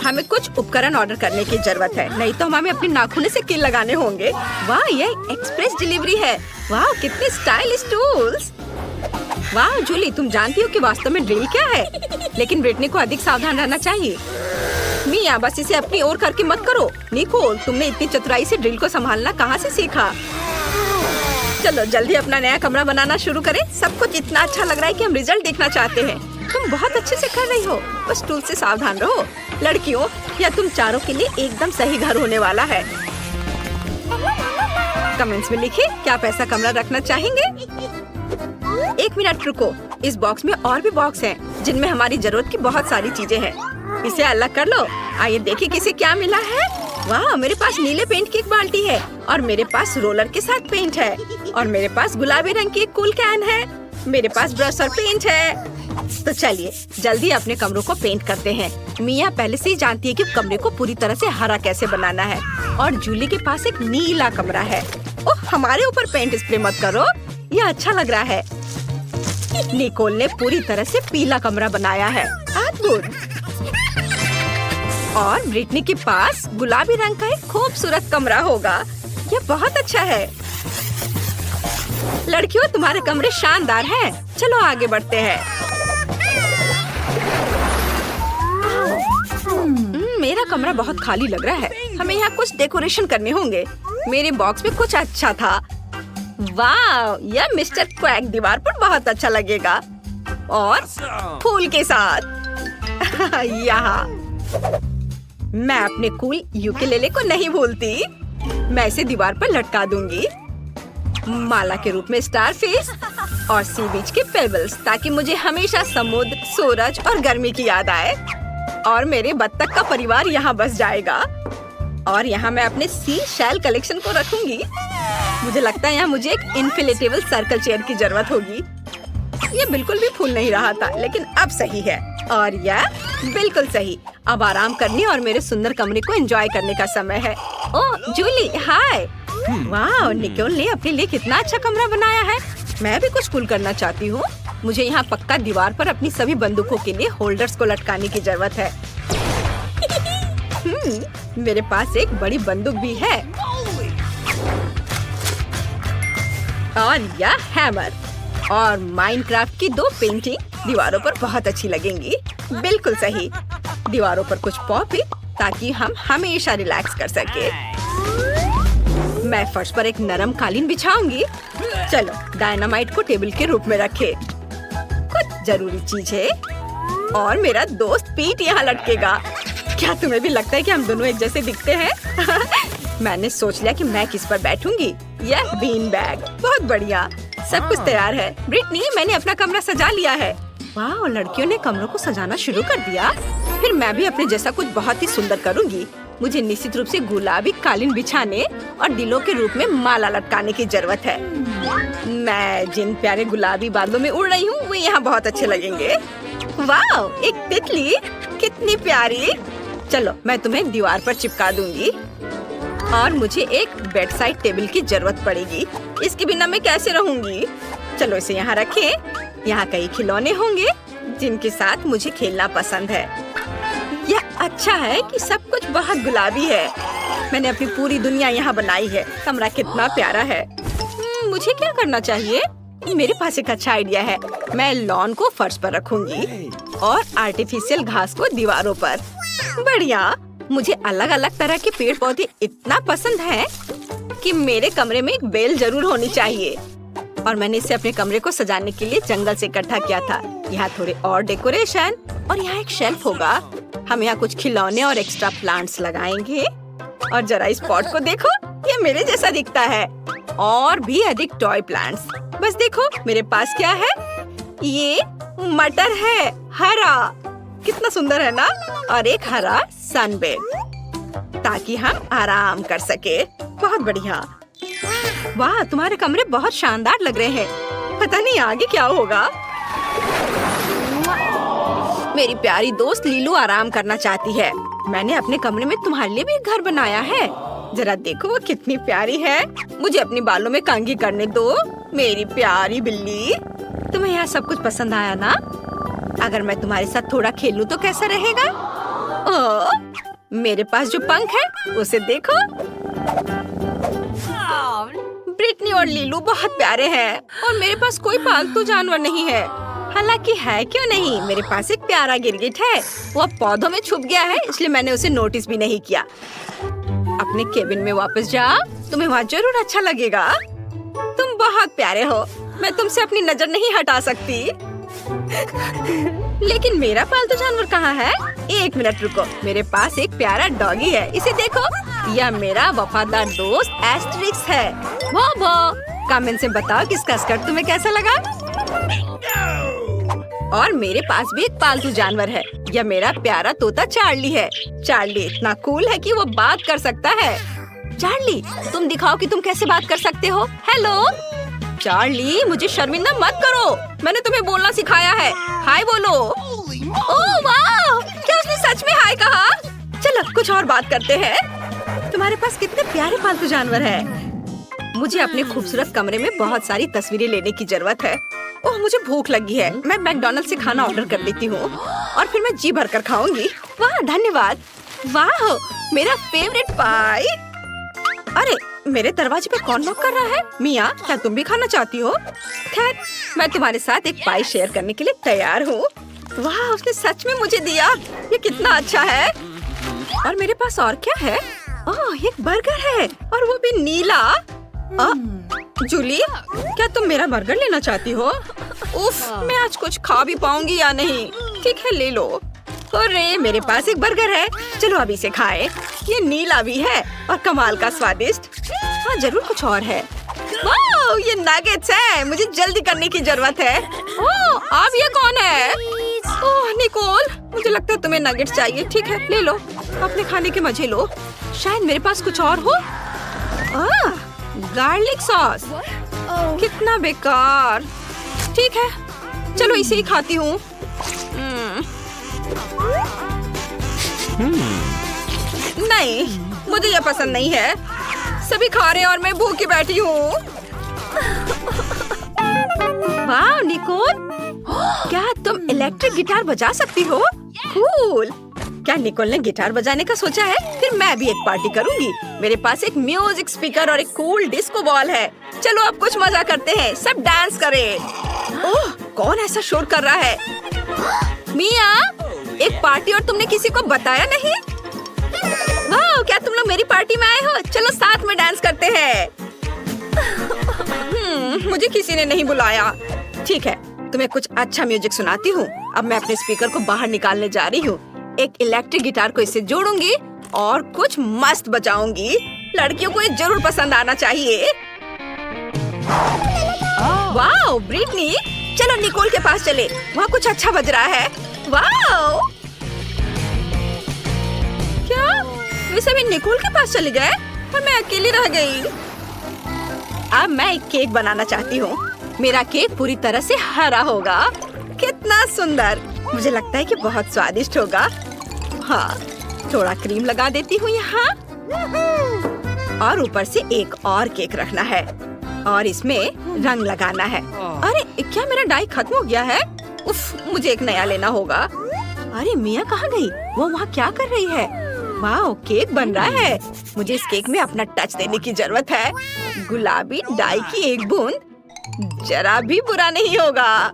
हमें कुछ उपकरण ऑर्डर करने की जरूरत है, नहीं तो हमें अपने नाखूनों से कील लगाने होंगे। वाह, ये एक्सप्रेस डिलीवरी है। वाह, कितने स्टाइलिश टूल्स। वाह जूली, तुम जानती हो कि वास्तव में ड्रिल क्या है? लेकिन ब्रिटनी को अधिक सावधान रहना चाहिए। मिया, बस इसे अपनी ओर करके मत करो। निकोल, तुमने इतनी चतुराई से ड्रिल को संभालना कहाँ से सीखा? चलो जल्दी अपना नया कमरा बनाना शुरू करें। सब कुछ इतना अच्छा लग रहा है कि हम रिजल्ट देखना चाहते हैं। तुम बहुत अच्छे से कर रही हो, बस टूल से सावधान रहो। लड़कियों, यह तुम चारों के लिए एकदम सही घर होने वाला है। कमेंट्स में लिखिए क्या आप ऐसा कमरा रखना चाहेंगे। 1 मिनट रुको, इस बॉक्स में और भी बॉक्स हैं जिनमें हमारी जरूरत की बहुत सारी चीजें हैं। इसे अलग कर लो। आइए देखिए किसे क्या मिला है। वाह, मेरे पास नीले पेंट की एक बाल्टी है और मेरे पास रोलर के साथ पेंट है और मेरे पास गुलाबी रंग की एक कूल कैन है। मेरे पास ब्रश और पेंट है। तो चलिए जल्दी अपने कमरों को पेंट करते हैं। मिया पहले से ही जानती है कि कमरे को पूरी तरह से हरा कैसे बनाना है और जूली के पास एक नीला कमरा है। ओह, हमारे ऊपर पेंट स्प्रे मत करो, यह अच्छा लग रहा है। निकोल ने पूरी तरह से पीला कमरा बनाया है। अद्भुत। और ब्रिटनी के पास गुलाबी रंग का एक खूबसूरत कमरा होगा। यह बहुत अच्छा है। लड़कियों, तुम्हारे कमरे शानदार हैं। चलो आगे बढ़ते हैं। मेरा कमरा बहुत खाली लग रहा है। हमें यहाँ कुछ डेकोरेशन करने होंगे। मेरे बॉक्स में कुछ अच्छा था। वाह, यह मिस्टर क्वैक दीवार पर बहुत अच्छा लगेगा और फूल के साथ। यहाँ मैं अपने कूल यूकेलेले को नहीं भूलती। मैं इसे दीवार पर लटका दूंगी। माला के रूप में स्टारफिश और सी बीच के पेबल्स, ताकि मुझे हमेशा समुद्र, सूरज और गर्मी की याद आए। और मेरे बत्तख का परिवार यहाँ बस जाएगा। और यहाँ मैं अपने सी शेल कलेक्शन को रखूंगी। मुझे लगता है यहाँ मुझे एक इन्फ्लेटेबल सर्कल चेयर की जरूरत होगी। ये बिल्कुल भी फूल नहीं रहा था, लेकिन अब सही है। और यह बिल्कुल सही। अब आराम करने और मेरे सुंदर कमरे को एंजॉय करने का समय है। ओह जूली, हाय। वाह, निकोल ने अपने लिए कितना अच्छा कमरा बनाया है। मैं भी कुछ कूल करना चाहती हूँ। मुझे यहाँ पक्का दीवार पर अपनी सभी बंदूकों के लिए होल्डर्स को लटकाने की जरूरत है। मेरे पास एक बड़ी बंदूक भी है और यह हैमर। और माइनक्राफ्ट की 2 पेंटिंग दीवारों पर बहुत अच्छी लगेंगी। बिल्कुल सही। दीवारों पर कुछ पॉप ताकि हम हमेशा रिलैक्स कर सके। मैं फर्श पर एक नरम कालीन बिछाऊंगी। चलो डायनामाइट को टेबल के रूप में रखे। कुछ जरूरी चीज है। और मेरा दोस्त पीट यहाँ लटकेगा। क्या तुम्हें भी लगता है कि हम दोनों एक जैसे दिखते हैं? मैंने सोच लिया कि मैं किस पर बैठूंगी। यह बीन बैग। बहुत बढ़िया, सब कुछ तैयार है। ब्रिटनी, मैंने अपना कमरा सजा लिया है। वाह, लड़कियों ने कमरों को सजाना शुरू कर दिया। फिर मैं भी अपने जैसा कुछ बहुत ही सुंदर करूंगी। मुझे निश्चित रूप से गुलाबी कालीन बिछाने और दिलों के रूप में माला लटकाने की जरूरत है। मैं जिन प्यारे गुलाबी बादलों में उड़ रही हूँ वे यहाँ बहुत अच्छे लगेंगे। वाह, एक तितली, कितनी प्यारी। चलो मैं तुम्हें दीवार पर चिपका दूंगी। और मुझे एक बेड साइड टेबल की जरूरत पड़ेगी। इसके बिना मैं कैसे रहूंगी? चलो इसे यहाँ रखें। यहाँ कई खिलौने होंगे जिनके साथ मुझे खेलना पसंद है। यह अच्छा है कि सब कुछ बहुत गुलाबी है। मैंने अपनी पूरी दुनिया यहाँ बनाई है। कमरा कितना प्यारा है। मुझे क्या करना चाहिए? मेरे पास एक अच्छा आइडिया है। मैं लॉन को फर्श पर रखूंगी और आर्टिफिशियल घास को दीवारों पर। बढ़िया। मुझे अलग अलग तरह के पेड़ पौधे इतना पसंद है कि मेरे कमरे में एक बेल जरूर होनी चाहिए। और मैंने इसे अपने कमरे को सजाने के लिए जंगल से इकट्ठा किया था। यहाँ थोड़े और डेकोरेशन और यहाँ एक शेल्फ होगा। हम यहाँ कुछ खिलौने और एक्स्ट्रा प्लांट्स लगाएंगे। और जरा इस पॉट को देखो, ये मेरे जैसा दिखता है। और भी अधिक टॉय प्लांट्स। बस देखो मेरे पास क्या है। ये मटर है, हरा। कितना सुंदर है ना। और एक हरा सनबेड ताकि हम आराम कर सके। बहुत बढ़िया। वाह, तुम्हारे कमरे बहुत शानदार लग रहे हैं। पता नहीं आगे क्या होगा। मेरी प्यारी दोस्त लीलू आराम करना चाहती है। मैंने अपने कमरे में तुम्हारे लिए भी एक घर बनाया है। जरा देखो वो कितनी प्यारी है। मुझे अपने बालों में कंघी करने दो, मेरी प्यारी बिल्ली। तुम्हें यहाँ सब कुछ पसंद आया ना? अगर मैं तुम्हारे साथ थोड़ा खेलूं तो कैसा रहेगा? ओह, मेरे पास जो पंख है उसे देखो। ब्रिटनी और लीलू बहुत प्यारे हैं और मेरे पास कोई पालतू जानवर नहीं है। हालांकि है क्यों नहीं, मेरे पास एक प्यारा गिरगिट है। वो पौधों में छुप गया है, इसलिए मैंने उसे नोटिस भी नहीं किया। अपने केबिन में वापस जाओ, तुम्हें वहाँ जरूर अच्छा लगेगा। तुम बहुत प्यारे हो, मैं तुमसे अपनी नजर नहीं हटा सकती। लेकिन मेरा पालतू जानवर कहाँ है? एक मिनट रुको, मेरे पास एक प्यारा डॉगी है, इसे देखो। यह मेरा वफादार दोस्त एस्ट्रिक्स है। वो कमेंट से बताओ कि इसका स्कर्ट तुम्हें कैसा लगा। और मेरे पास भी एक पालतू जानवर है। यह मेरा प्यारा तोता चार्ली है। चार्ली इतना कूल है कि वो बात कर सकता है। चार्ली, तुम दिखाओ कि तुम कैसे बात कर सकते हो। हेलो चार्ली, मुझे शर्मिंदा मत करो, मैंने तुम्हें बोलना सिखाया है। हाय बोलो। ओह वाह, क्या उसने सच में हाय कहा? चलो कुछ और बात करते हैं। तुम्हारे पास कितने प्यारे पालतू जानवर हैं। मुझे अपने खूबसूरत कमरे में बहुत सारी तस्वीरें लेने की जरूरत है। ओह मुझे भूख लगी है, मैं मैकडॉनल्ड से खाना ऑर्डर कर लेती हूँ और फिर मैं जी भर कर खाऊंगी। वाह धन्यवाद। वाह मेरा फेवरेट पाई। अरे मेरे दरवाजे पे कौन नॉक कर रहा है? मिया, क्या तुम भी खाना चाहती हो? खैर, मैं तुम्हारे साथ एक पाई शेयर करने के लिए तैयार हूँ। वाह उसने सच में मुझे दिया, ये कितना अच्छा है। और मेरे पास और क्या है? ओह एक बर्गर है और वो भी नीला। जूली, क्या तुम मेरा बर्गर लेना चाहती हो? उफ, मैं आज कुछ खा भी पाऊंगी या नहीं? ठीक है ले लो। अरे मेरे पास एक बर्गर है, चलो अभी इसे खाएं। ये नीला भी है और कमाल का स्वादिष्ट। हाँ जरूर कुछ और है। वाह ये नगेट्स है, मुझे जल्दी करने की जरूरत है। ओह अब ये कौन है? ओह निकोल, मुझे लगता है तुम्हें नगेट्स चाहिए। ठीक है ले लो, अपने खाने के मजे लो। शायद मेरे पास कुछ और हो। गार्लिक सॉस, कितना बेकार। ठीक है चलो इसे ही खाती हूँ। नहीं मुझे यह पसंद नहीं है। सभी खा रहे हैं और मैं भूखी बैठी हूँ। वाह निकोल, क्या तुम इलेक्ट्रिक गिटार बजा सकती हो? कूल। क्या निकोल ने गिटार बजाने का सोचा है? फिर मैं भी एक पार्टी करूंगी। मेरे पास एक म्यूजिक स्पीकर और एक कूल डिस्को बॉल है। चलो अब कुछ मजा करते हैं, सब डांस करें। ओह कौन ऐसा शोर कर रहा है? मिया, एक पार्टी और तुमने किसी को बताया नहीं? वाह क्या तुम लोग मेरी पार्टी में आए हो? चलो साथ में डांस करते हैं। मुझे किसी ने नहीं बुलाया। ठीक है तुम्हें कुछ अच्छा म्यूजिक सुनाती हूँ। अब मैं अपने स्पीकर को बाहर निकालने जा रही हूँ। एक इलेक्ट्रिक गिटार को इससे जोड़ूंगी और कुछ मस्त बजाऊंगी। लड़कियों को ये जरूर पसंद आना चाहिए। वाह ब्रिटनी, चलो निकोल के पास चले, वहाँ कुछ अच्छा बज रहा है। वाह क्या वे सभी निकोल के पास चले गए और मैं अकेली रह गई। अब मैं एक केक बनाना चाहती हूँ। मेरा केक पूरी तरह से हरा होगा। कितना सुंदर, मुझे लगता है कि बहुत स्वादिष्ट होगा। हाँ थोड़ा क्रीम लगा देती हूँ यहाँ और ऊपर से एक और केक रखना है और इसमें रंग लगाना है। अरे क्या मेरा डाई खत्म हो गया है? उफ, मुझे एक नया लेना होगा। अरे मिया कहाँ गई? वो वहाँ क्या कर रही है? वाह केक बन रहा है। मुझे इस केक में अपना टच देने की जरूरत है। गुलाबी डाई की एक बूंद जरा भी बुरा नहीं होगा।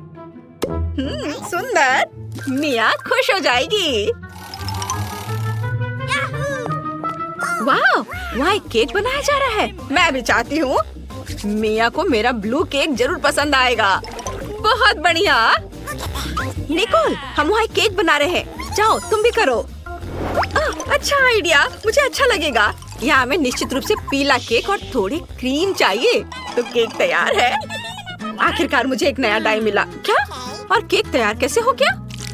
सुंदर, मिया खुश हो जाएगी। वाह वहाँ एक केक बनाया जा रहा है। मैं भी चाहती हूँ। मिया को मेरा ब्लू केक जरूर पसंद आएगा। बहुत बढ़िया। निकोल, हम वहाँ एक केक बना रहे हैं, जाओ तुम भी करो। अच्छा आइडिया, मुझे अच्छा लगेगा। यहाँ हमें निश्चित रूप से पीला केक और थोड़ी क्रीम चाहिए। तो केक तैयार है। आखिरकार मुझे एक नया डाई मिला। क्या? और केक तैयार कैसे हो गया?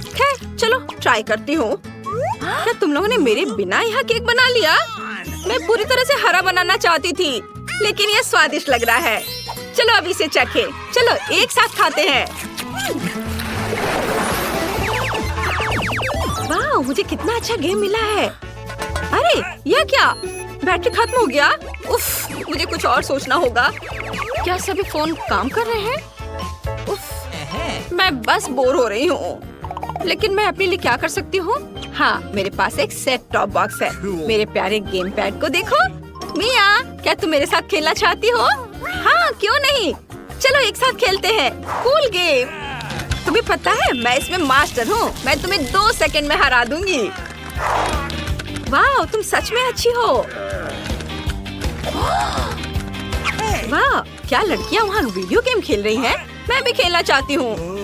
खैर चलो ट्राई करती हूँ। क्या तुम लोगों ने मेरे बिना यहाँ केक बना लिया? मैं पूरी तरह से हरा बनाना चाहती थी, लेकिन ये स्वादिष्ट लग रहा है। चलो अब इसे चखें। चलो एक साथ खाते हैं। वाह मुझे कितना अच्छा गेम मिला है। अरे यह क्या? बैटरी खत्म हो गया। उफ, मुझे कुछ और सोचना होगा। क्या सभी फोन काम कर रहे हैं? उफ, मैं बस बोर हो रही हूँ। लेकिन मैं अपने लिए क्या कर सकती हूँ? हाँ, मेरे पास एक सेट टॉप बॉक्स है। मेरे प्यारे गेम पैड को देखो। मिया, क्या तुम मेरे साथ खेलना चाहती हो? हाँ, क्यों नहीं? चलो एक साथ खेलते हैं। Cool game. तुम्हें पता है मैं इसमें मास्टर हूँ। मैं तुम्हें 2 सेकंड में हरा दूंगी। वाह, तुम सच में अच्छी हो। वाह, क्या लड़कियाँ वहाँ वीडियो गेम खेल रही हैं? मैं भी खेलना चाहती हूँ।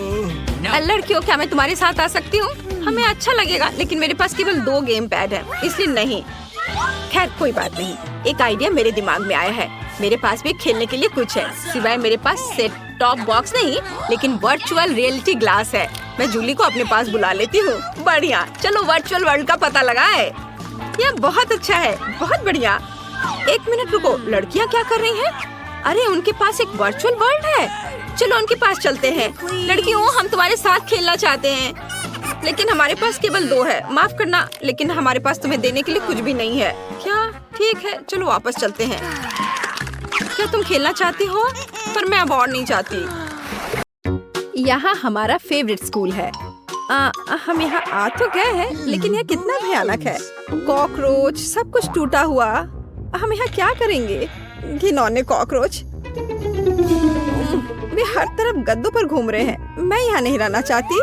लड़कियों, क्या मैं तुम्हारे साथ आ सकती हूँ? हमें अच्छा लगेगा, लेकिन मेरे पास केवल 2 गेम पैड है, इसलिए नहीं। खैर कोई बात नहीं। एक आइडिया मेरे दिमाग में आया है। मेरे पास भी खेलने के लिए कुछ है, सिवाय मेरे पास सेट टॉप बॉक्स नहीं, लेकिन वर्चुअल रियलिटी ग्लास है। मैं जूली को अपने पास बुला लेती हूँ। बढ़िया, चलो वर्चुअल वर्ल्ड का पता लगाए। यह बहुत अच्छा है, बहुत बढ़िया। 1 मिनट रुको, लड़कियाँ क्या कर रही हैं? अरे उनके पास एक वर्चुअल वर्ल्ड है। चलो उनके पास चलते हैं। लड़कियों, हम तुम्हारे साथ खेलना चाहते हैं, लेकिन हमारे पास केवल 2 है। माफ करना, लेकिन हमारे पास तुम्हें देने के लिए कुछ भी नहीं है। क्या? ठीक है, चलो वापस चलते हैं। क्या तुम खेलना चाहती हो? पर मैं अब और नहीं चाहती। यहाँ हमारा फेवरेट स्कूल है। हम यहाँ आ तो गए हैं, लेकिन यह कितना भयानक है। कॉकरोच, सब कुछ टूटा हुआ। हम यहाँ क्या करेंगे? घिनौने कॉकरोच, वे हर तरफ गद्दों पर घूम रहे हैं। मैं यहाँ नहीं रहना चाहती।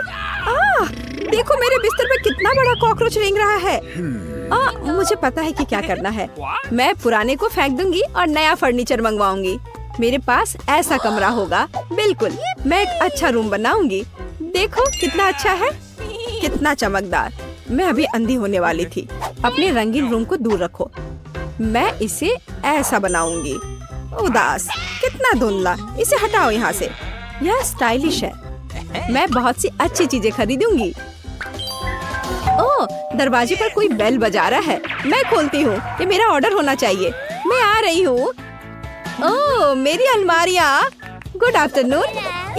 देखो मेरे बिस्तर पे कितना बड़ा कॉकरोच रेंग रहा है। मुझे पता है कि क्या करना है। मैं पुराने को फेंक दूंगी और नया फर्नीचर मंगवाऊंगी। मेरे पास ऐसा कमरा होगा। बिल्कुल, मैं एक अच्छा रूम बनाऊंगी। देखो कितना अच्छा है, कितना चमकदार। मैं अभी अंधी होने वाली थी। अपने रंगीन रूम को दूर रखो। मैं इसे ऐसा बनाऊंगी। उदास, कितना धुंधला। इसे हटाओ यहाँ से। यह स्टाइलिश है। मैं बहुत सी अच्छी चीजें खरीदूंगी। ओह, दरवाजे पर कोई बेल बजा रहा है। मैं खोलती हूँ। ये मेरा ऑर्डर होना चाहिए। मैं आ रही हूँ। ओह, मेरी अलमारियाँ। गुड आफ्टरनून,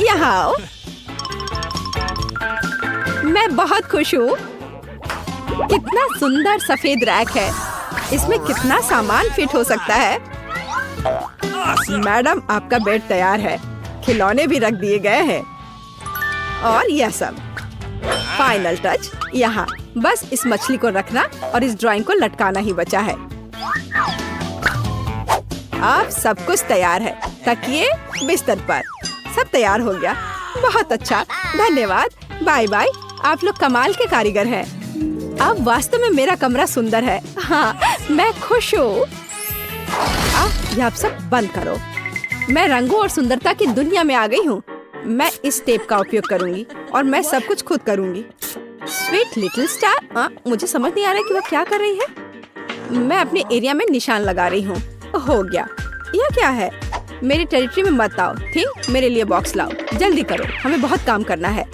यहाँ आओ। मैं बहुत खुश हूँ। कितना सुंदर सफेद रैक है। इसमें कितना सामान फिट हो सकता है। मैडम, आपका बेड तैयार है। खिलौने भी रख दिए गए हैं और यह सब। फाइनल टच यहाँ। बस इस मछली को रखना और इस ड्राइंग को लटकाना ही बचा है। अब सब कुछ तैयार है। तकिए, बिस्तर पर, सब तैयार हो गया। बहुत अच्छा, धन्यवाद। Bye bye. आप लोग कमाल के कारीगर हैं। अब वास्तव में मेरा कमरा सुंदर है। हाँ, मैं खुश हूँ। ये आप सब बंद करो। मैं रंगों और सुंदरता की दुनिया में आ गई हूँ। मैं इस टेप का उपयोग करूँगी और मैं सब कुछ खुद करूँगी। Sweet little star. मुझे समझ नहीं आ रहा कि वो क्या कर रही है। मैं अपने एरिया में निशान लगा रही हूँ। हो गया। यह क्या है? मेरी टेरिटरी में मत आओ। थिंक, मेरे लिए बॉक्स लाओ। जल्दी करो, हमें बहुत काम करना है।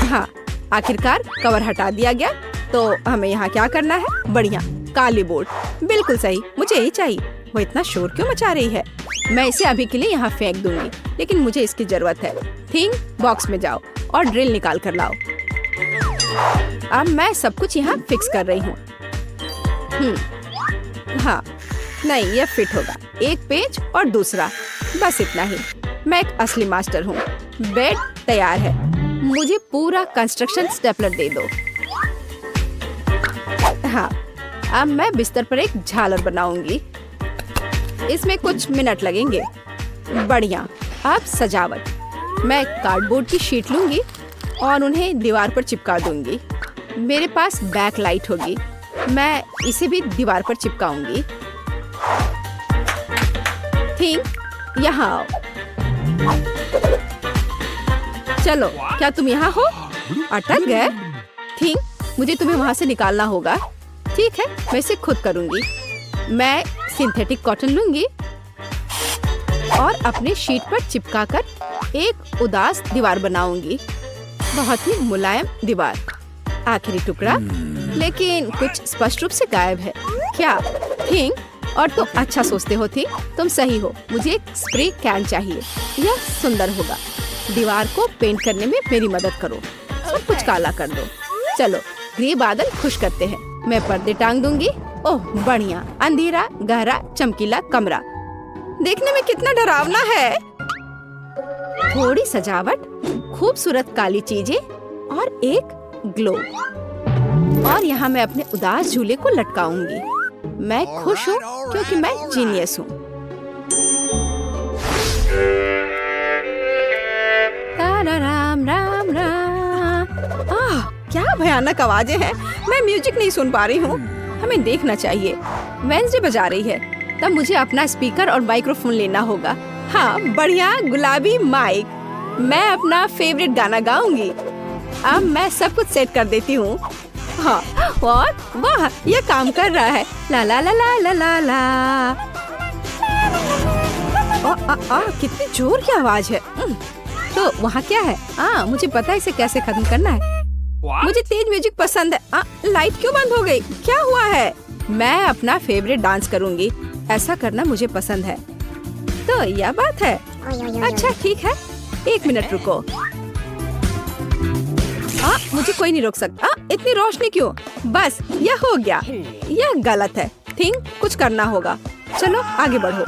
हाँ, आखिरकार कवर हटा दिया गया। तो हमें यहाँ क्या करना है? बढ़िया, काली बोर्ड। बिल्कुल सही, मुझे यही चाहिए। वो इतना शोर क्यों मचा रही है? मैं इसे अभी के लिए यहाँ फेंक दूंगी, लेकिन मुझे इसकी जरूरत है। थिंक, बॉक्स में जाओ और ड्रिल निकाल कर लाओ। अब मैं सब कुछ यहाँ फिक्स कर रही हूँ। हाँ, नहीं, यह फिट होगा। एक पेज और दूसरा, बस इतना ही। मैं एक असली मास्टर हूँ। बेड तैयार है। मुझे पूरा कंस्ट्रक्शन स्टेपलर दे दो। हाँ, अब मैं बिस्तर पर एक झालर बनाऊंगी। इसमें कुछ मिनट लगेंगे। बढ़िया। अब सजावट। मैं कार्डबोर्ड की शीट लूंगी और उन्हें दीवार पर चिपका दूंगी। मेरे पास बैक लाइट होगी। मैं इसे भी दीवार पर चिपकाऊंगी। थिंक, यहाँ आओ। चलो, क्या तुम यहाँ हो? अटक गए? थिंक, मुझे तुम्हें वहाँ से निकालना होगा। ठीक है, मैं इसे खुद करूँगी। मैं सिंथेटिक कॉटन लूंगी और अपने शीट पर चिपकाकर एक उदास दीवार बनाऊंगी। बहुत ही मुलायम दीवार। आखिरी टुकड़ा, लेकिन कुछ स्पष्ट रूप से गायब है। क्या? थिंक, और तुम अच्छा सोचते हो। थी, तुम सही हो। मुझे एक स्प्रे कैन चाहिए। यह सुंदर होगा। दीवार को पेंट करने में मेरी मदद करो। सब कुछ काला कर दो। चलो, ग्रे बादल खुश करते हैं। मैं पर्दे टांग दूंगी। ओह बढ़िया, अंधेरा, गहरा, चमकीला कमरा। देखने में कितना डरावना है। थोड़ी सजावट, खूबसूरत काली चीजें, और एक ग्लोब। और यहाँ मैं अपने उदास झूले को लटकाऊंगी। मैं खुश हूँ क्योंकि मैं जीनियस हूँ। राम राम राम। क्या भयानक आवाजें हैं। मैं म्यूजिक नहीं सुन पा रही हूँ। हमें देखना चाहिए। वेंसडे बजा रही है, तब मुझे अपना स्पीकर और माइक्रोफोन लेना होगा। हाँ, बढ़िया गुलाबी माइक। मैं अपना फेवरेट गाना गाऊंगी। अब मैं सब कुछ सेट कर देती हूँ। हाँ, और वाह, ये काम कर रहा है। ला ला ला ला ला ला ला। कितनी जोर की आवाज है। तो वहाँ क्या है? मुझे पता है इसे कैसे खत्म करना है। मुझे तेज म्यूजिक पसंद है। लाइट क्यों बंद हो गई? क्या हुआ है? मैं अपना फेवरेट डांस करूंगी। ऐसा करना मुझे पसंद है। तो यह बात है। अच्छा ठीक है, 1 मिनट रुको। मुझे कोई नहीं रोक सकता। इतनी रोशनी क्यों? बस यह हो गया। यह गलत है। थिंग, कुछ करना होगा। चलो आगे बढ़ो।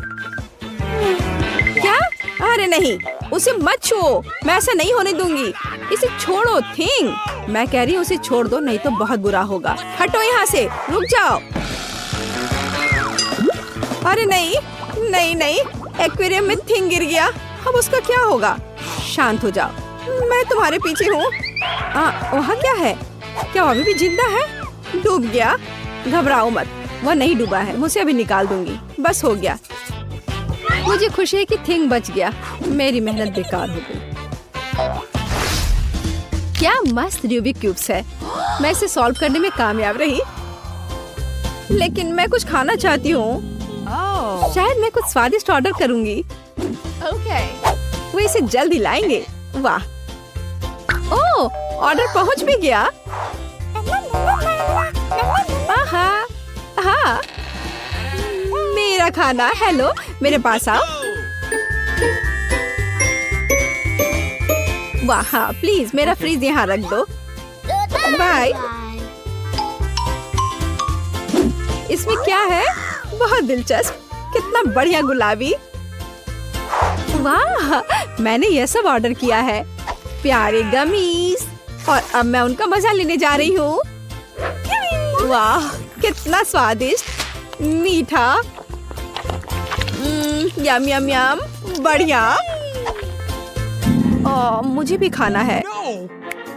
क्या? अरे नहीं, उसे मत छुओ। मैं ऐसा नहीं होने दूंगी। इसे छोड़ो थिंग। मैं कह रही हूँ उसे छोड़ दो, नहीं तो बहुत बुरा होगा। हटो यहाँ से, रुक जाओ। अरे नहीं नहीं नहीं, एक्वेरियम में थिंग गिर गया। अब उसका क्या होगा? शांत हो जाओ, मैं तुम्हारे पीछे हूँ। वहाँ क्या है? क्या वो अभी भी जिंदा है? डूब गया? घबराओ मत, वह नहीं डूबा है। मुझे अभी निकाल दूंगी। बस हो गया। मुझे खुशी है कि थिंग बच गया। मेरी मेहनत बेकार हो गई। क्या मस्त रूबिक क्यूब्स है। मैं इसे सॉल्व करने में कामयाब रही। लेकिन मैं कुछ खाना चाहती हूँ। शायद मैं कुछ स्वादिष्ट ऑर्डर करूंगी। वो इसे जल्दी लाएंगे। वाह, ओह, ऑर्डर पहुंच भी गया। हाँ, मेरा खाना। हेलो, मेरे पास आओ। वाह, हाँ, प्लीज मेरा फ्रीज यहाँ रख दो। बाय। इसमें क्या है? बहुत दिलचस्प। कितना बढ़िया गुलाबी। वाह, मैंने यह सब ऑर्डर किया है। प्यारे गमीज। और अब मैं उनका मजा लेने जा रही हूँ। वाह, कितना स्वादिष्ट, मीठा। यम यम यम, बढ़िया। मुझे भी खाना है।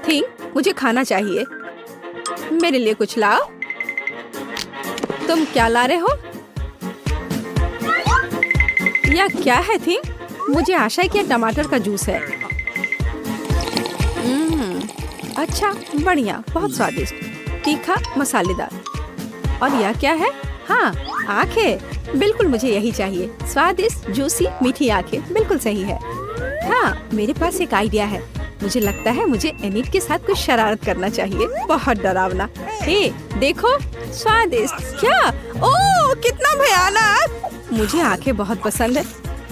थिंग, मुझे खाना चाहिए। मेरे लिए कुछ लाओ। तुम क्या ला रहे हो? यह क्या है थिंग? मुझे आशा है कि यह टमाटर का जूस है। अच्छा, बढ़िया, बहुत स्वादिष्ट, तीखा, मसालेदार। और यह क्या है? हाँ, आंखें। बिल्कुल मुझे यही चाहिए। स्वादिष्ट, जूसी, मीठी आंखें। बिल्कुल सही है। हाँ, मेरे पास एक आइडिया है। मुझे लगता है मुझे एनिट के साथ कुछ शरारत करना चाहिए। बहुत डरावना। हे, देखो, स्वादिष्ट। क्या? ओह, कितना भयानक। मुझे आंखें बहुत पसंद है।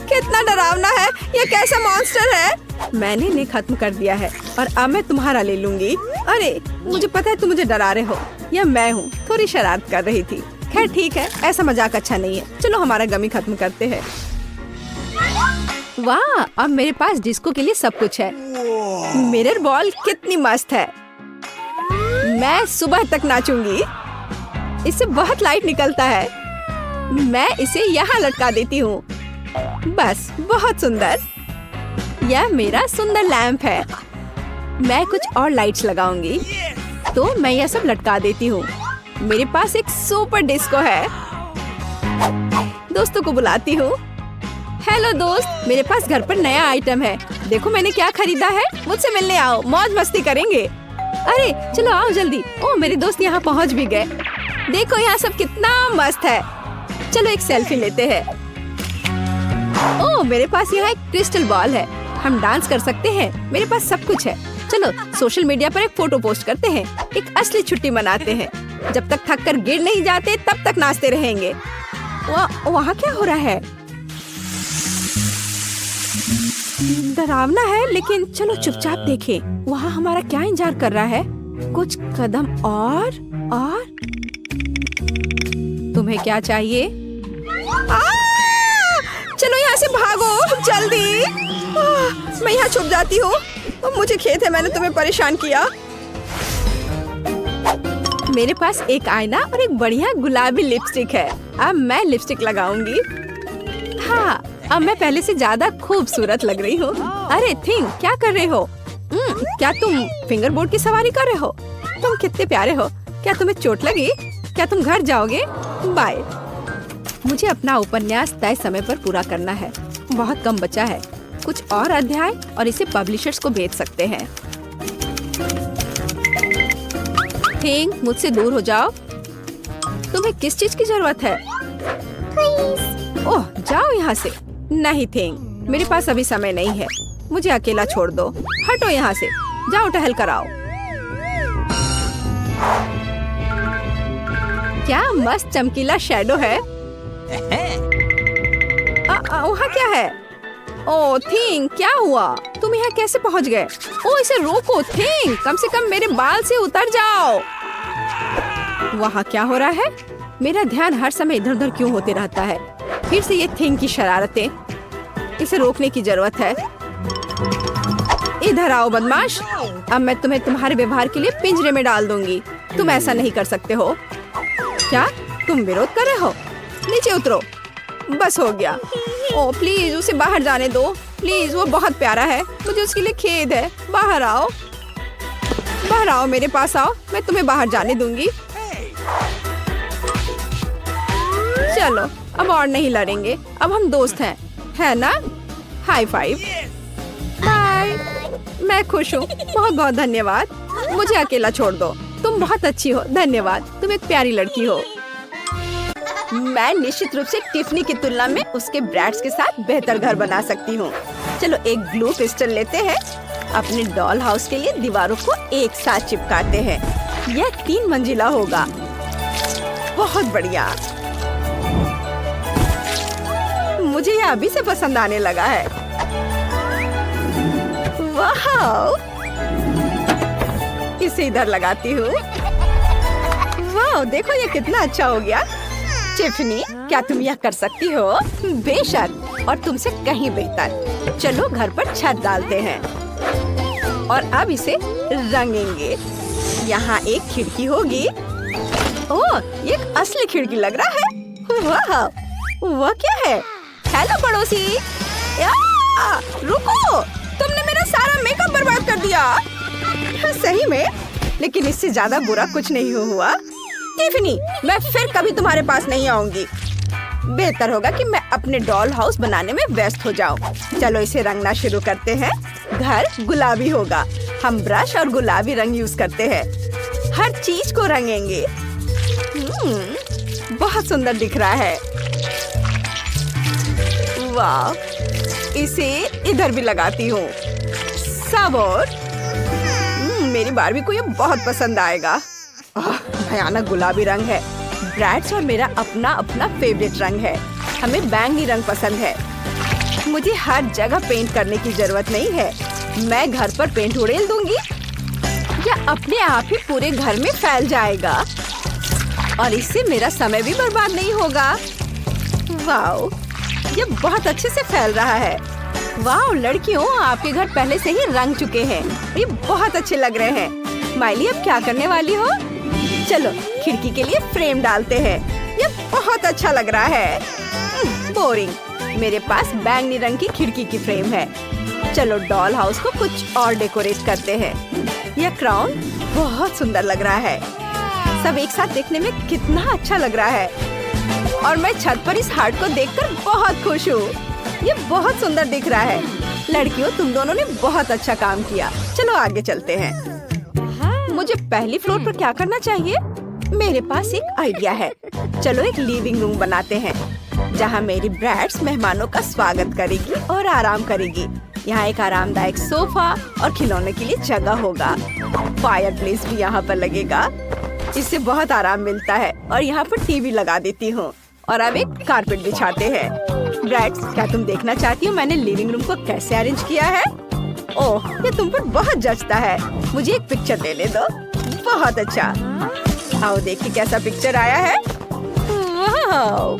कितना डरावना है। यह कैसा मॉन्स्टर है? मैंने इन्हें खत्म कर दिया है और अब मैं तुम्हारा ले लूंगी। अरे, मुझे पता है तुम मुझे डरा रहे हो। यह मैं हूँ, थोड़ी शरारत कर रही थी। खैर ठीक है, ऐसा मजाक अच्छा नहीं है। चलो हमारा गमी खत्म करते हैं। वाह, अब मेरे पास डिस्को के लिए सब कुछ है। मिरर बॉल कितनी मस्त है। मैं सुबह तक नाचूंगी। इससे बहुत लाइट निकलता है। मैं इसे यहाँ लटका देती हूँ। बस, बहुत सुंदर। यह मेरा सुंदर लैंप है। मैं कुछ और लाइट्स लगाऊंगी। तो मैं यह सब लटका देती हूँ। मेरे पास एक सुपर डिस्को है। दोस्तों को बुलाती हूँ। हेलो दोस्त, मेरे पास घर पर नया आइटम है। देखो मैंने क्या खरीदा है। मुझसे मिलने आओ, मौज मस्ती करेंगे। अरे चलो आओ जल्दी। ओह, मेरे दोस्त यहाँ पहुँच भी गए। देखो यहाँ सब कितना मस्त है। चलो एक सेल्फी लेते हैं। ओह, मेरे पास यहाँ एक क्रिस्टल बॉल है। हम डांस कर सकते हैं। मेरे पास सब कुछ है। चलो सोशल मीडिया पर एक फोटो पोस्ट करते हैं। एक असली छुट्टी मनाते हैं। जब तक थक कर गिर नहीं जाते तब तक नाचते रहेंगे। वहाँ क्या हो रहा है? डरावना है, लेकिन चलो चुपचाप देखें। वहाँ हमारा क्या इंतजार कर रहा है? कुछ कदम और तुम्हें क्या चाहिए? चलो यहाँ से भागो जल्दी। मैं यहाँ छुप जाती हूँ। मुझे खेद है मैंने तुम्हें परेशान किया। मेरे पास एक आईना और एक बढ़िया गुलाबी लिपस्टिक है। अब मैं लिपस्टिक लगाऊंगी। हाँ, अब मैं पहले से ज्यादा खूबसूरत लग रही हूँ। अरे थिंग, क्या कर रहे हो? क्या तुम फिंगर बोर्ड की सवारी कर रहे हो? तुम कितने प्यारे हो। क्या तुम्हें चोट लगी? क्या तुम घर जाओगे? बाय। मुझे अपना उपन्यास तय समय पर पूरा करना है। बहुत कम बचा है। कुछ और अध्याय और इसे पब्लिशर्स को भेज सकते हैं। थिंग, मुझसे दूर हो जाओ। तुम्हें किस चीज की जरूरत है? ओह, जाओ यहाँ से। नहीं थिंग, मेरे पास अभी समय नहीं है। मुझे अकेला छोड़ दो। हटो यहाँ से। जाओ टहल कर आओ। क्या मस्त चमकीला शैडो है। वहाँ क्या है? ओह थिंग, क्या हुआ? तुम यहाँ कैसे पहुँच गए? ओह, इसे रोको थिंग, कम से कम मेरे बाल से उतर जाओ। वहाँ क्या हो रहा है? मेरा ध्यान हर समय इधर उधर क्यों होते रहता है? फिर से ये थिंग की शरारतें। इसे रोकने की जरूरत है। इधर आओ बदमाश। अब मैं तुम्हें तुम्हारे व्यवहार के लिए पिंजरे में डाल दूंगी। तुम ऐसा नहीं कर सकते हो। क्या तुम विरोध कर रहे हो? नीचे उतरो। बस हो गया। ओह प्लीज, उसे बाहर जाने दो प्लीज। वो बहुत प्यारा है। मुझे उसके लिए खेद है। बाहर आओ, बाहर आओ, मेरे पास आओ। मैं तुम्हें बाहर जाने दूंगी। चलो, अब और नहीं लड़ेंगे। अब हम दोस्त हैं, है ना? High five. बाय। मैं खुश हूँ। बहुत बहुत धन्यवाद। मुझे अकेला छोड़ दो। तुम बहुत अच्छी हो। धन्यवाद। तुम एक प्यारी लड़की हो। मैं निश्चित रूप से टिफनी की तुलना में उसके ब्रैड्स के साथ बेहतर घर बना सकती हूँ। चलो एक ग्लू पिस्टल लेते हैं। अपने डॉल हाउस के लिए दीवारों को एक साथ चिपकाते हैं। यह 3 मंजिला होगा। बहुत बढ़िया। मुझे यह अभी से पसंद आने लगा है। वाह! इसे इधर लगाती हूँ। वाह, देखो ये कितना अच्छा हो गया। टिफनी, क्या तुम यह कर सकती हो? बेशक, और तुमसे कहीं बेहतर। चलो घर पर छत डालते हैं और अब इसे रंगेंगे। यहाँ एक खिड़की होगी। ओह, ये एक असली खिड़की लग रहा है। वाह, वह क्या है? हेलो पड़ोसी। रुको, तुमने मेरा सारा मेकअप बर्बाद कर दिया। सही में, लेकिन इससे ज्यादा बुरा कुछ नहीं हुआ। टिफनी, मैं फिर कभी तुम्हारे पास नहीं आऊंगी। बेहतर होगा कि मैं अपने डॉल हाउस बनाने में व्यस्त हो जाऊं। चलो इसे रंगना शुरू करते हैं। घर गुलाबी होगा। हम ब्रश और गुलाबी रंग यूज करते हैं। हर चीज को रंगेंगे। बहुत सुंदर दिख रहा है। वाह, इसे इधर भी लगाती हूँ। सब और मेरी बारबी को ये बहुत पसंद आएगा। भयानक गुलाबी रंग है। ब्रैड्स और मेरा अपना अपना फेवरेट रंग है। हमें बैंगनी रंग पसंद है। मुझे हर जगह पेंट करने की जरूरत नहीं है। मैं घर पर पेंट उड़ेल दूंगी। यह अपने आप ही पूरे घर में फैल जाएगा और इससे मेरा समय भी बर्बाद नहीं होगा। वाओ, ये बहुत अच्छे से फैल रहा है। वाह लड़कियों, आपके घर पहले से ही रंग चुके हैं। ये बहुत अच्छे लग रहे हैं। माइली, अब क्या करने वाली हो? चलो खिड़की के लिए फ्रेम डालते हैं। ये बहुत अच्छा लग रहा है। बोरिंग। मेरे पास बैंगनी रंग की खिड़की की फ्रेम है। चलो डॉल हाउस को कुछ और डेकोरेट करते हैं। यह क्राउन बहुत सुंदर लग रहा है। सब एक साथ देखने में कितना अच्छा लग रहा है। और मैं छत पर इस हार्ट को देखकर बहुत खुश हूँ। ये बहुत सुंदर दिख रहा है। लड़कियों, तुम दोनों ने बहुत अच्छा काम किया। चलो आगे चलते हैं। मुझे पहली फ्लोर पर क्या करना चाहिए? मेरे पास एक आइडिया है। चलो एक लिविंग रूम बनाते हैं जहाँ मेरी ब्रैड्स मेहमानों का स्वागत करेगी और आराम करेगी। यहाँ एक आरामदायक सोफा और खिलौने के लिए जगह होगा। फायरप्लेस भी यहाँ पर लगेगा। इससे बहुत आराम मिलता है। और यहाँ पर टीवी लगा देती हूँ। और अब एक कारपेट बिछाते हैं। ब्रैड्स, क्या तुम देखना चाहती हो मैंने लिविंग रूम को कैसे अरेंज किया है? ओह, ये तुम पर बहुत जचता है। मुझे एक पिक्चर लेने दो। बहुत अच्छा। आओ देखिए कैसा पिक्चर आया है। वाह,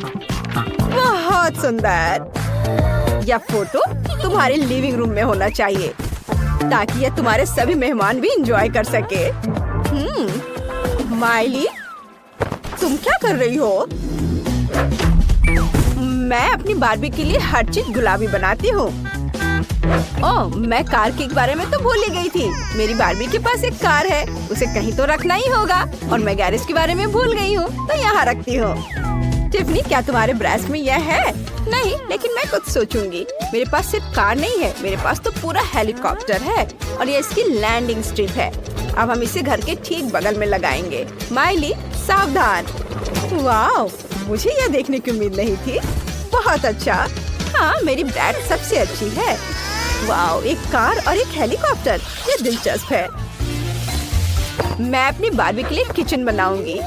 बहुत सुंदर। यह फोटो तुम्हारे लिविंग रूम में होना चाहिए ताकि यह तुम्हारे सभी मेहमान भी एंजॉय कर सके। माइली, तुम क्या कर रही हो? मैं अपनी बार्बी के लिए हर चीज गुलाबी बनाती हूँ। ओह, मैं कार के बारे में तो भूल ही गई थी। मेरी बार्बी के पास एक कार है, उसे कहीं तो रखना ही होगा। और मैं गैरेज के बारे में भूल गई हूँ, तो यहाँ रखती हूँ। टिफनी, क्या तुम्हारे ब्रेस्ट में यह है? नहीं, लेकिन मैं कुछ सोचूंगी। मेरे पास सिर्फ कार नहीं है, मेरे पास तो पूरा हेलीकॉप्टर है और ये इसकी लैंडिंग स्ट्रिप है। अब हम इसे घर के ठीक बगल में लगाएंगे। माइली, सावधान। वाह, मुझे यह देखने की उम्मीद नहीं थी। बहुत अच्छा। हाँ, मेरी ब्रैड सबसे अच्छी है। वाह, एक कार और एक हेलीकॉप्टर, ये दिलचस्प है। मैं अपनी बार्बी के लिए किचन बनाऊंगी।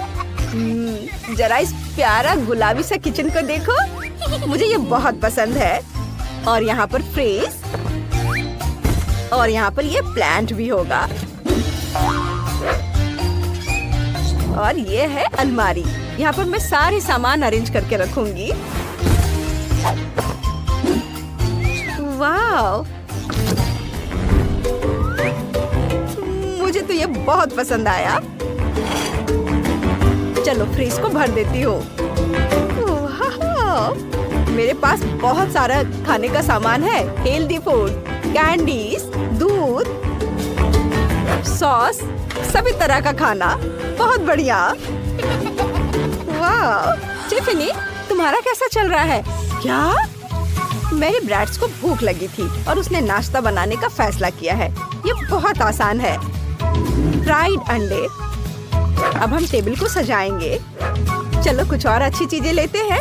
जरा इस प्यारा गुलाबी सा किचन को देखो, मुझे ये बहुत पसंद है। और यहाँ पर फ्रिज और यहाँ पर ये प्लांट भी होगा। और ये है अलमारी, यहाँ पर मैं सारे सामान अरेंज करके रखूंगी। वाह, मुझे तो ये बहुत पसंद आया। चलो फ्रिज को भर देती हूँ। मेरे पास बहुत सारा खाने का सामान है। हेल्दी फूड, कैंडीज, दूध, सॉस, सभी तरह का खाना। बहुत बढ़िया। वाह, टिफनी, तुम्हारा कैसा चल रहा है? क्या? मेरे ब्रैड्स को भूख लगी थी और उसने नाश्ता बनाने का फैसला किया है। ये बहुत आसान है। फ्राइड अंडे। अब हम टेबल को सजाएंगे। चलो कुछ और अच्छी चीजें लेते हैं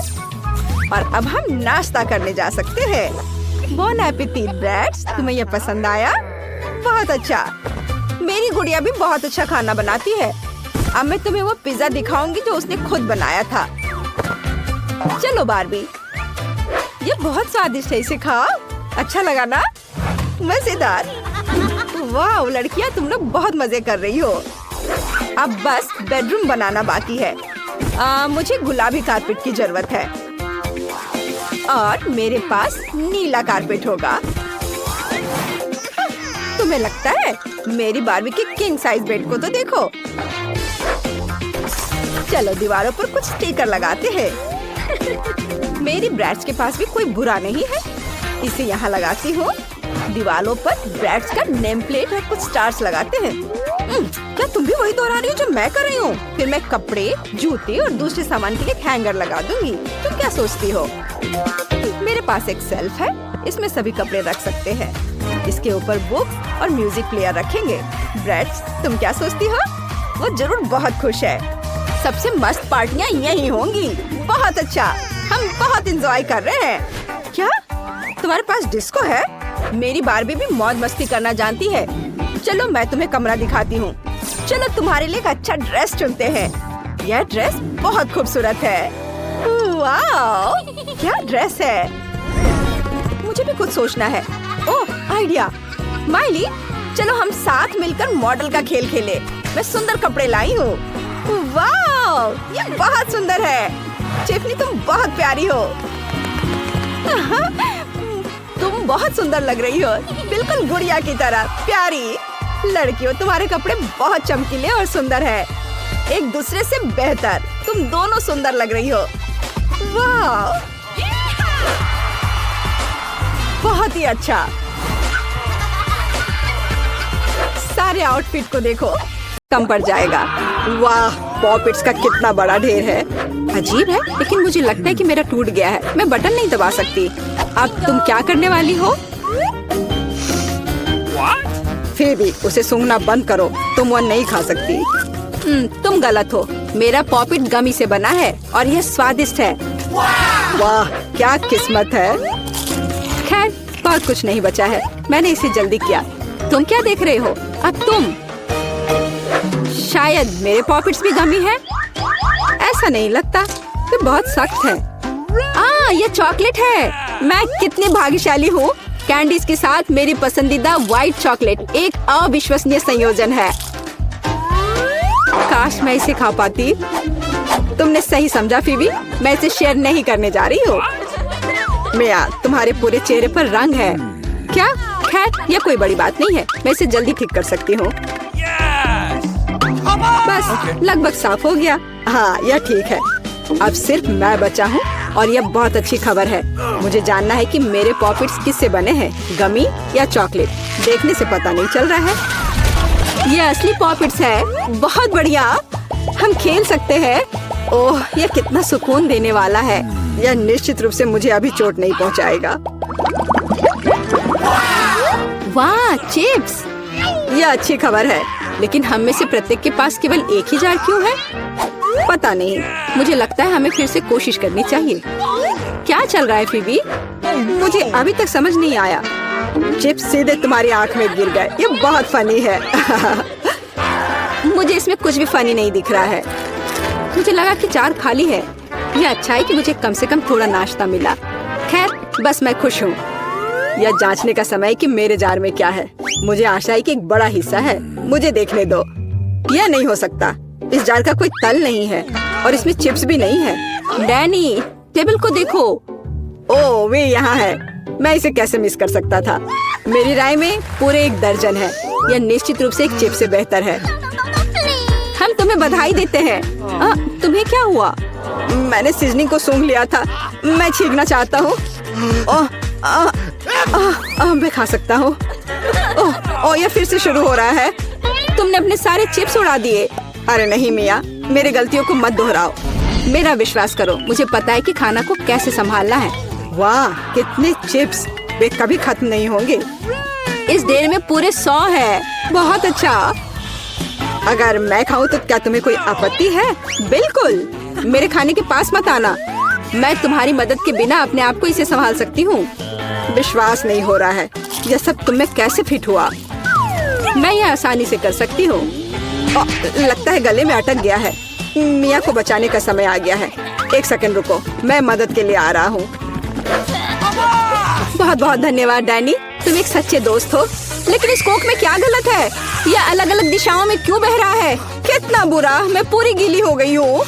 और अब हम नाश्ता करने जा सकते हैं। बोन एपेटिट ब्रैड्स, तुम्हें यह पसंद आया? बहुत अच्छा। मेरी गुड़िया भी बहुत अच्छा खाना बनाती है। अब मैं तुम्हें वो पिज्जा दिखाऊंगी जो उसने खुद बनाया था। चलो बार्बी, ये बहुत स्वादिष्ट है, इसे खाओ। अच्छा लगा ना? मजेदार। वाह लड़कियां, तुम लोग बहुत मजे कर रही हो। अब बस बेडरूम बनाना बाकी है। मुझे गुलाबी कारपेट की जरूरत है और मेरे पास नीला कारपेट होगा। तुम्हें लगता है? मेरी बार्बी की किंग साइज बेड को तो देखो। चलो दीवारों पर कुछ स्टिकर लगाते हैं। मेरी ब्रैड्स के पास भी कोई बुरा नहीं है। इसे यहाँ लगाती हूँ। दीवारों पर ब्रैड्स का नेम प्लेट और कुछ स्टार्स लगाते हैं। क्या तुम भी वही दोहरा रही हो जो मैं कर रही हूँ? फिर मैं कपड़े, जूते और दूसरे सामान के लिए एक हैंगर लगा दूंगी। तुम क्या सोचती हो? मेरे पास एक शेल्फ है, इसमें सभी कपड़े रख सकते हैं। इसके ऊपर बुक्स और म्यूजिक प्लेयर रखेंगे। ब्रैड्स, तुम क्या सोचती हो? वो जरूर बहुत खुश है। सबसे मस्त पार्टियाँ यही होंगी। बहुत अच्छा, हम बहुत एंजॉय कर रहे हैं। क्या तुम्हारे पास डिस्को है? मेरी बार्बी भी मौज मस्ती करना जानती है। चलो मैं तुम्हें कमरा दिखाती हूँ। चलो तुम्हारे लिए एक अच्छा ड्रेस चुनते हैं। यह ड्रेस बहुत खूबसूरत है। वाह, क्या ड्रेस है। मुझे भी कुछ सोचना है। ओह, आइडिया। माइली, चलो हम साथ मिलकर मॉडल का खेल खेले। मैं सुंदर कपड़े लाई हूँ। वाह, ये बहुत सुंदर है। टिफनी, तुम बहुत प्यारी हो। तुम बहुत सुंदर लग रही हो, बिल्कुल गुड़िया की तरह प्यारी। लड़कियों, तुम्हारे कपड़े बहुत चमकीले और सुंदर है, एक दूसरे से बेहतर। तुम दोनों सुंदर लग रही हो। वाह, बहुत ही अच्छा। सारे आउटफिट को देखो, कम पड़ जाएगा। वाह, पॉकेट्स का कितना बड़ा ढेर है। अजीब है, लेकिन मुझे लगता है कि मेरा टूट गया है। मैं बटन नहीं दबा सकती। अब तुम क्या करने वाली हो? फिर भी उसे सूंघना बंद करो, तुम वो नहीं खा सकती। तुम गलत हो। मेरा पॉकेट गमी से बना है और यह स्वादिष्ट है। वाह, क्या किस्मत है। खैर, बहुत कुछ नहीं बचा है। मैंने इसे जल्दी किया। तुम क्या देख रहे हो? अब तुम। शायद मेरे पॉकेट्स भी गमी है। ऐसा नहीं लगता, ये बहुत सख्त है। ये चॉकलेट है। मैं कितनी भाग्यशाली हूँ। कैंडीज के साथ मेरी पसंदीदा व्हाइट चॉकलेट एक अविश्वसनीय संयोजन है। काश मैं इसे खा पाती। तुमने सही समझा फीबी, मैं इसे शेयर नहीं करने जा रही हूँ। मिया, तुम्हारे पूरे चेहरे पर रंग है। क्या? खैर, यह कोई बड़ी बात नहीं है। मैं इसे जल्दी ठीक कर सकती हूँ। बस लगभग साफ हो गया। हाँ, यह ठीक है। अब सिर्फ मैं बचा हूँ और यह बहुत अच्छी खबर है। मुझे जानना है कि मेरे पॉकेट्स किससे बने हैं, गमी या चॉकलेट। देखने से पता नहीं चल रहा है। ये असली पॉकेट्स है। बहुत बढ़िया, हम खेल सकते हैं। ओह, यह कितना सुकून देने वाला है। यह निश्चित रूप से मुझे अभी चोट नहीं पहुंचाएगा। वाह, चिप्स! यह अच्छी खबर है, लेकिन हम में से प्रत्येक के पास केवल एक ही जार क्यों है? पता नहीं, मुझे लगता है हमें फिर से कोशिश करनी चाहिए। क्या चल रहा है फीबी? मुझे अभी तक समझ नहीं आया। चिप्स सीधे तुम्हारी आंख में गिर गए। ये बहुत फनी है। मुझे इसमें कुछ भी फनी नहीं दिख रहा है। मुझे लगा कि जार खाली है। यह अच्छा है कि मुझे कम से कम थोड़ा नाश्ता मिला। खैर, बस मैं खुश हूँ। यह जांचने का समय है कि मेरे जार में क्या है। मुझे आशा है कि एक बड़ा हिस्सा है। मुझे देखने दो। यह नहीं हो सकता। इस जार का कोई तल नहीं है और इसमें चिप्स भी नहीं है। डैनी, टेबल को देखो। ओह, वे यहाँ है। मैं इसे कैसे मिस कर सकता था? मेरी राय में पूरे 1 दर्जन है। यह निश्चित रूप से एक चिप्स से बेहतर है। हम तुम्हें बधाई देते हैं। तुम्हें क्या हुआ? मैंने सीजनिंग को सूंघ लिया था। मैं छींकना चाहता हूँ। मैं खा सकता हूँ। ओह, यह फिर से शुरू हो रहा है। तुमने अपने सारे चिप्स उड़ा दिए। अरे नहीं मिया, मेरी गलतियों को मत दोहराओ। मेरा विश्वास करो, मुझे पता है कि खाना को कैसे संभालना है। वाह, कितने चिप्स! वे कभी खत्म नहीं होंगे। इस ढेर में पूरे 100 है। बहुत अच्छा। अगर मैं खाऊं तो क्या तुम्हें कोई आपत्ति है? बिल्कुल, मेरे खाने के पास मत आना। मैं तुम्हारी मदद के बिना अपने आप को इसे संभाल सकती हूँ। विश्वास नहीं हो रहा है, यह सब तुम में कैसे फिट हुआ? मैं यह आसानी से कर सकती हूँ। लगता है गले में अटक गया है। मिया को बचाने का समय आ गया है। 1 सेकंड रुको, मैं मदद के लिए आ रहा हूँ। बहुत बहुत धन्यवाद डैनी, तुम एक सच्चे दोस्त हो। लेकिन इस कोक में क्या गलत है? यह अलग अलग दिशाओं में क्यों बह रहा है? कितना बुरा, मैं पूरी गीली हो गई हूँ।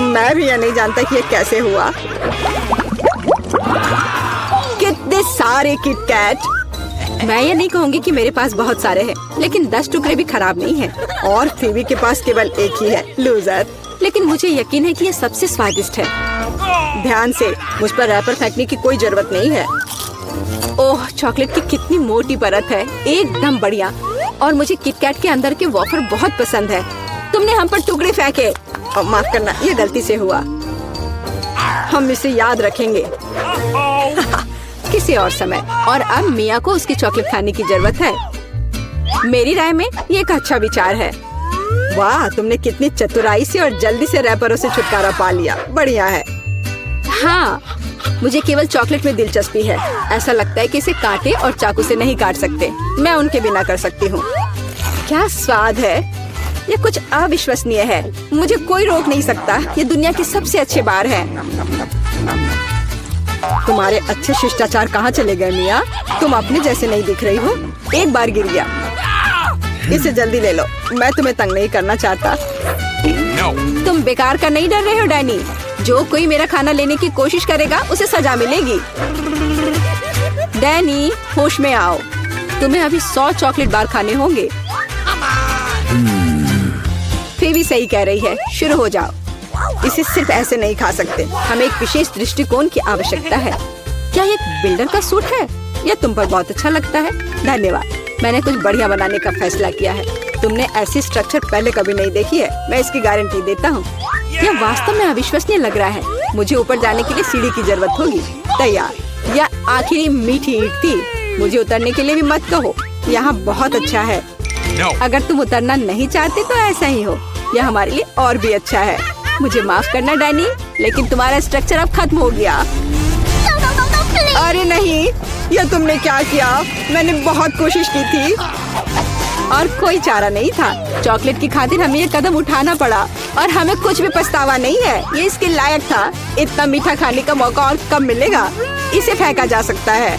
मैं भी यह नहीं जानता कि यह कैसे हुआ। कितने सारे किटकैट! मैं ये नहीं कहूँगी कि मेरे पास बहुत सारे हैं, लेकिन 10 टुकड़े भी खराब नहीं हैं। और फीबी के पास केवल एक ही है, लूजर। लेकिन मुझे यकीन है कि ये सबसे स्वादिष्ट है। ध्यान से, मुझ पर रैपर फेंकने की कोई जरूरत नहीं है। ओह, चॉकलेट की कितनी मोटी परत है, एकदम बढ़िया। और मुझे किटकैट के अंदर के वॉफर बहुत पसंद है। तुमने हम पर टुकड़े फेंके। माफ करना, ये गलती से हुआ। हम इसे याद रखेंगे। किसी और समय। और अब मिया को उसकी चॉकलेट खाने की जरूरत है। मेरी राय में ये एक अच्छा विचार है। वाह, तुमने कितनी चतुराई से और जल्दी से रैपरों से छुटकारा पा लिया। बढ़िया है। हाँ, मुझे केवल चॉकलेट में दिलचस्पी है। ऐसा लगता है कि इसे कांटे और चाकू से नहीं काट सकते। मैं उनके बिना कर सकती हूँ। क्या स्वाद है! ये कुछ अविश्वसनीय है। मुझे कोई रोक नहीं सकता। ये दुनिया के सबसे अच्छे बार है। तुम्हारे अच्छे शिष्टाचार कहाँ चले गए मिया? तुम अपने जैसे नहीं दिख रही हो। एक बार गिर गया। इसे जल्दी ले लो, मैं तुम्हें तंग नहीं करना चाहता। तुम बेकार का नहीं डर रहे हो डैनी? जो कोई मेरा खाना लेने की कोशिश करेगा उसे सजा मिलेगी। डैनी, होश में आओ। तुम्हें अभी 100 चॉकलेट बार खाने होंगे। फीबी सही कह रही है, शुरू हो जाओ। इसे सिर्फ ऐसे नहीं खा सकते। हमें एक विशेष दृष्टिकोण की आवश्यकता है। क्या ये एक बिल्डर का सूट है? यह तुम पर बहुत अच्छा लगता है। धन्यवाद, मैंने कुछ बढ़िया बनाने का फैसला किया है। तुमने ऐसी स्ट्रक्चर पहले कभी नहीं देखी है, मैं इसकी गारंटी देता हूँ। यह वास्तव में अविश्वसनीय लग रहा है। मुझे ऊपर जाने के लिए सीढ़ी की जरूरत होगी। तैयार। यह आखिरी मीठी ईंट थी। मुझे उतरने के लिए भी मत कहो। यहाँ बहुत अच्छा है। अगर तुम उतरना नहीं चाहते तो ऐसा ही हो। यह हमारे लिए और भी अच्छा है। मुझे माफ करना डैनी, लेकिन तुम्हारा स्ट्रक्चर अब खत्म हो गया। अरे नहीं, यह तुमने क्या किया? मैंने बहुत कोशिश की थी और कोई चारा नहीं था। चॉकलेट की खातिर हमें ये कदम उठाना पड़ा और हमें कुछ भी पछतावा नहीं है। ये इसके लायक था। इतना मीठा खाने का मौका और कब मिलेगा? इसे फेंका जा सकता है।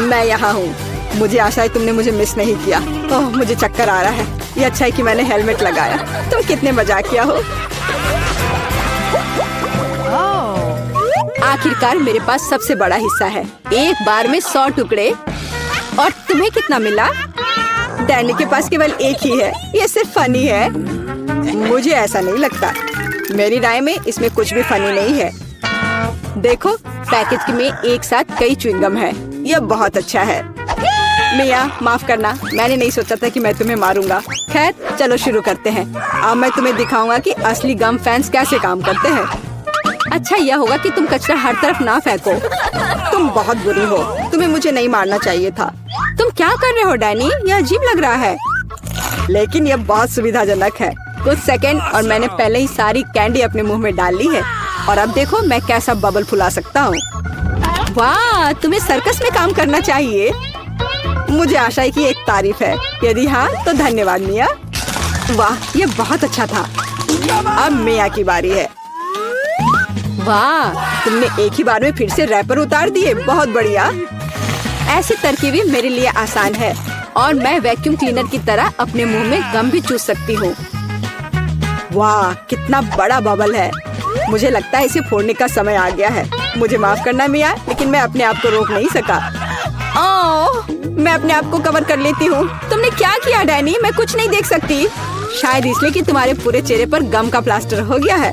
मैं यहाँ हूँ। मुझे आशा है तुमने मुझे मिस नहीं किया। ओह, मुझे चक्कर आ रहा है। ये अच्छा है कि मैंने हेलमेट लगाया। तुम कितने मजाकिया हो। आखिरकार मेरे पास सबसे बड़ा हिस्सा है। एक बार में 100 टुकड़े। और तुम्हें कितना मिला? डैनी के पास केवल एक ही है। ये सिर्फ फनी है। मुझे ऐसा नहीं लगता। मेरी राय में इसमें कुछ भी फनी नहीं है। देखो, पैकेज में एक साथ कई च्युइंगम है। यह बहुत अच्छा है। मिया, माफ करना, मैंने नहीं सोचा था कि मैं तुम्हें मारूंगा। खैर, चलो शुरू करते हैं। अब मैं तुम्हें दिखाऊंगा कि असली गम फैंस कैसे काम करते हैं। अच्छा यह होगा कि तुम कचरा हर तरफ ना फेंको। तुम बहुत बुरी हो। तुम्हें मुझे नहीं मारना चाहिए था। तुम क्या कर रहे हो डैनी? यह अजीब लग रहा है। लेकिन यह बहुत सुविधाजनक है। कुछ सेकंड और मैंने पहले ही सारी कैंडी अपने मुंह में डाल ली है। और अब देखो मैं कैसा बबल फुला सकता हूँ। वाह, तुम्हें सर्कस में काम करना चाहिए। मुझे आशा है कि एक तारीफ है। यदि हाँ तो धन्यवाद मिया। वाह, ये बहुत अच्छा था। अब मिया की बारी है। वाह, तुमने एक ही बार में फिर से रैपर उतार दिए। बहुत बढ़िया। ऐसी तरकीबें मेरे लिए आसान है और मैं वैक्यूम क्लीनर की तरह अपने मुंह में गम भी चूस सकती हूँ। वाह, कितना बड़ा बबल है। मुझे लगता है इसे फोड़ने का समय आ गया है। मुझे माफ करना मिया, लेकिन मैं अपने आप को रोक नहीं सका। ओह, मैं अपने आप को कवर कर लेती हूँ। तुमने क्या किया डैनी? मैं कुछ नहीं देख सकती। शायद इसलिए कि तुम्हारे पूरे चेहरे पर गम का प्लास्टर हो गया है।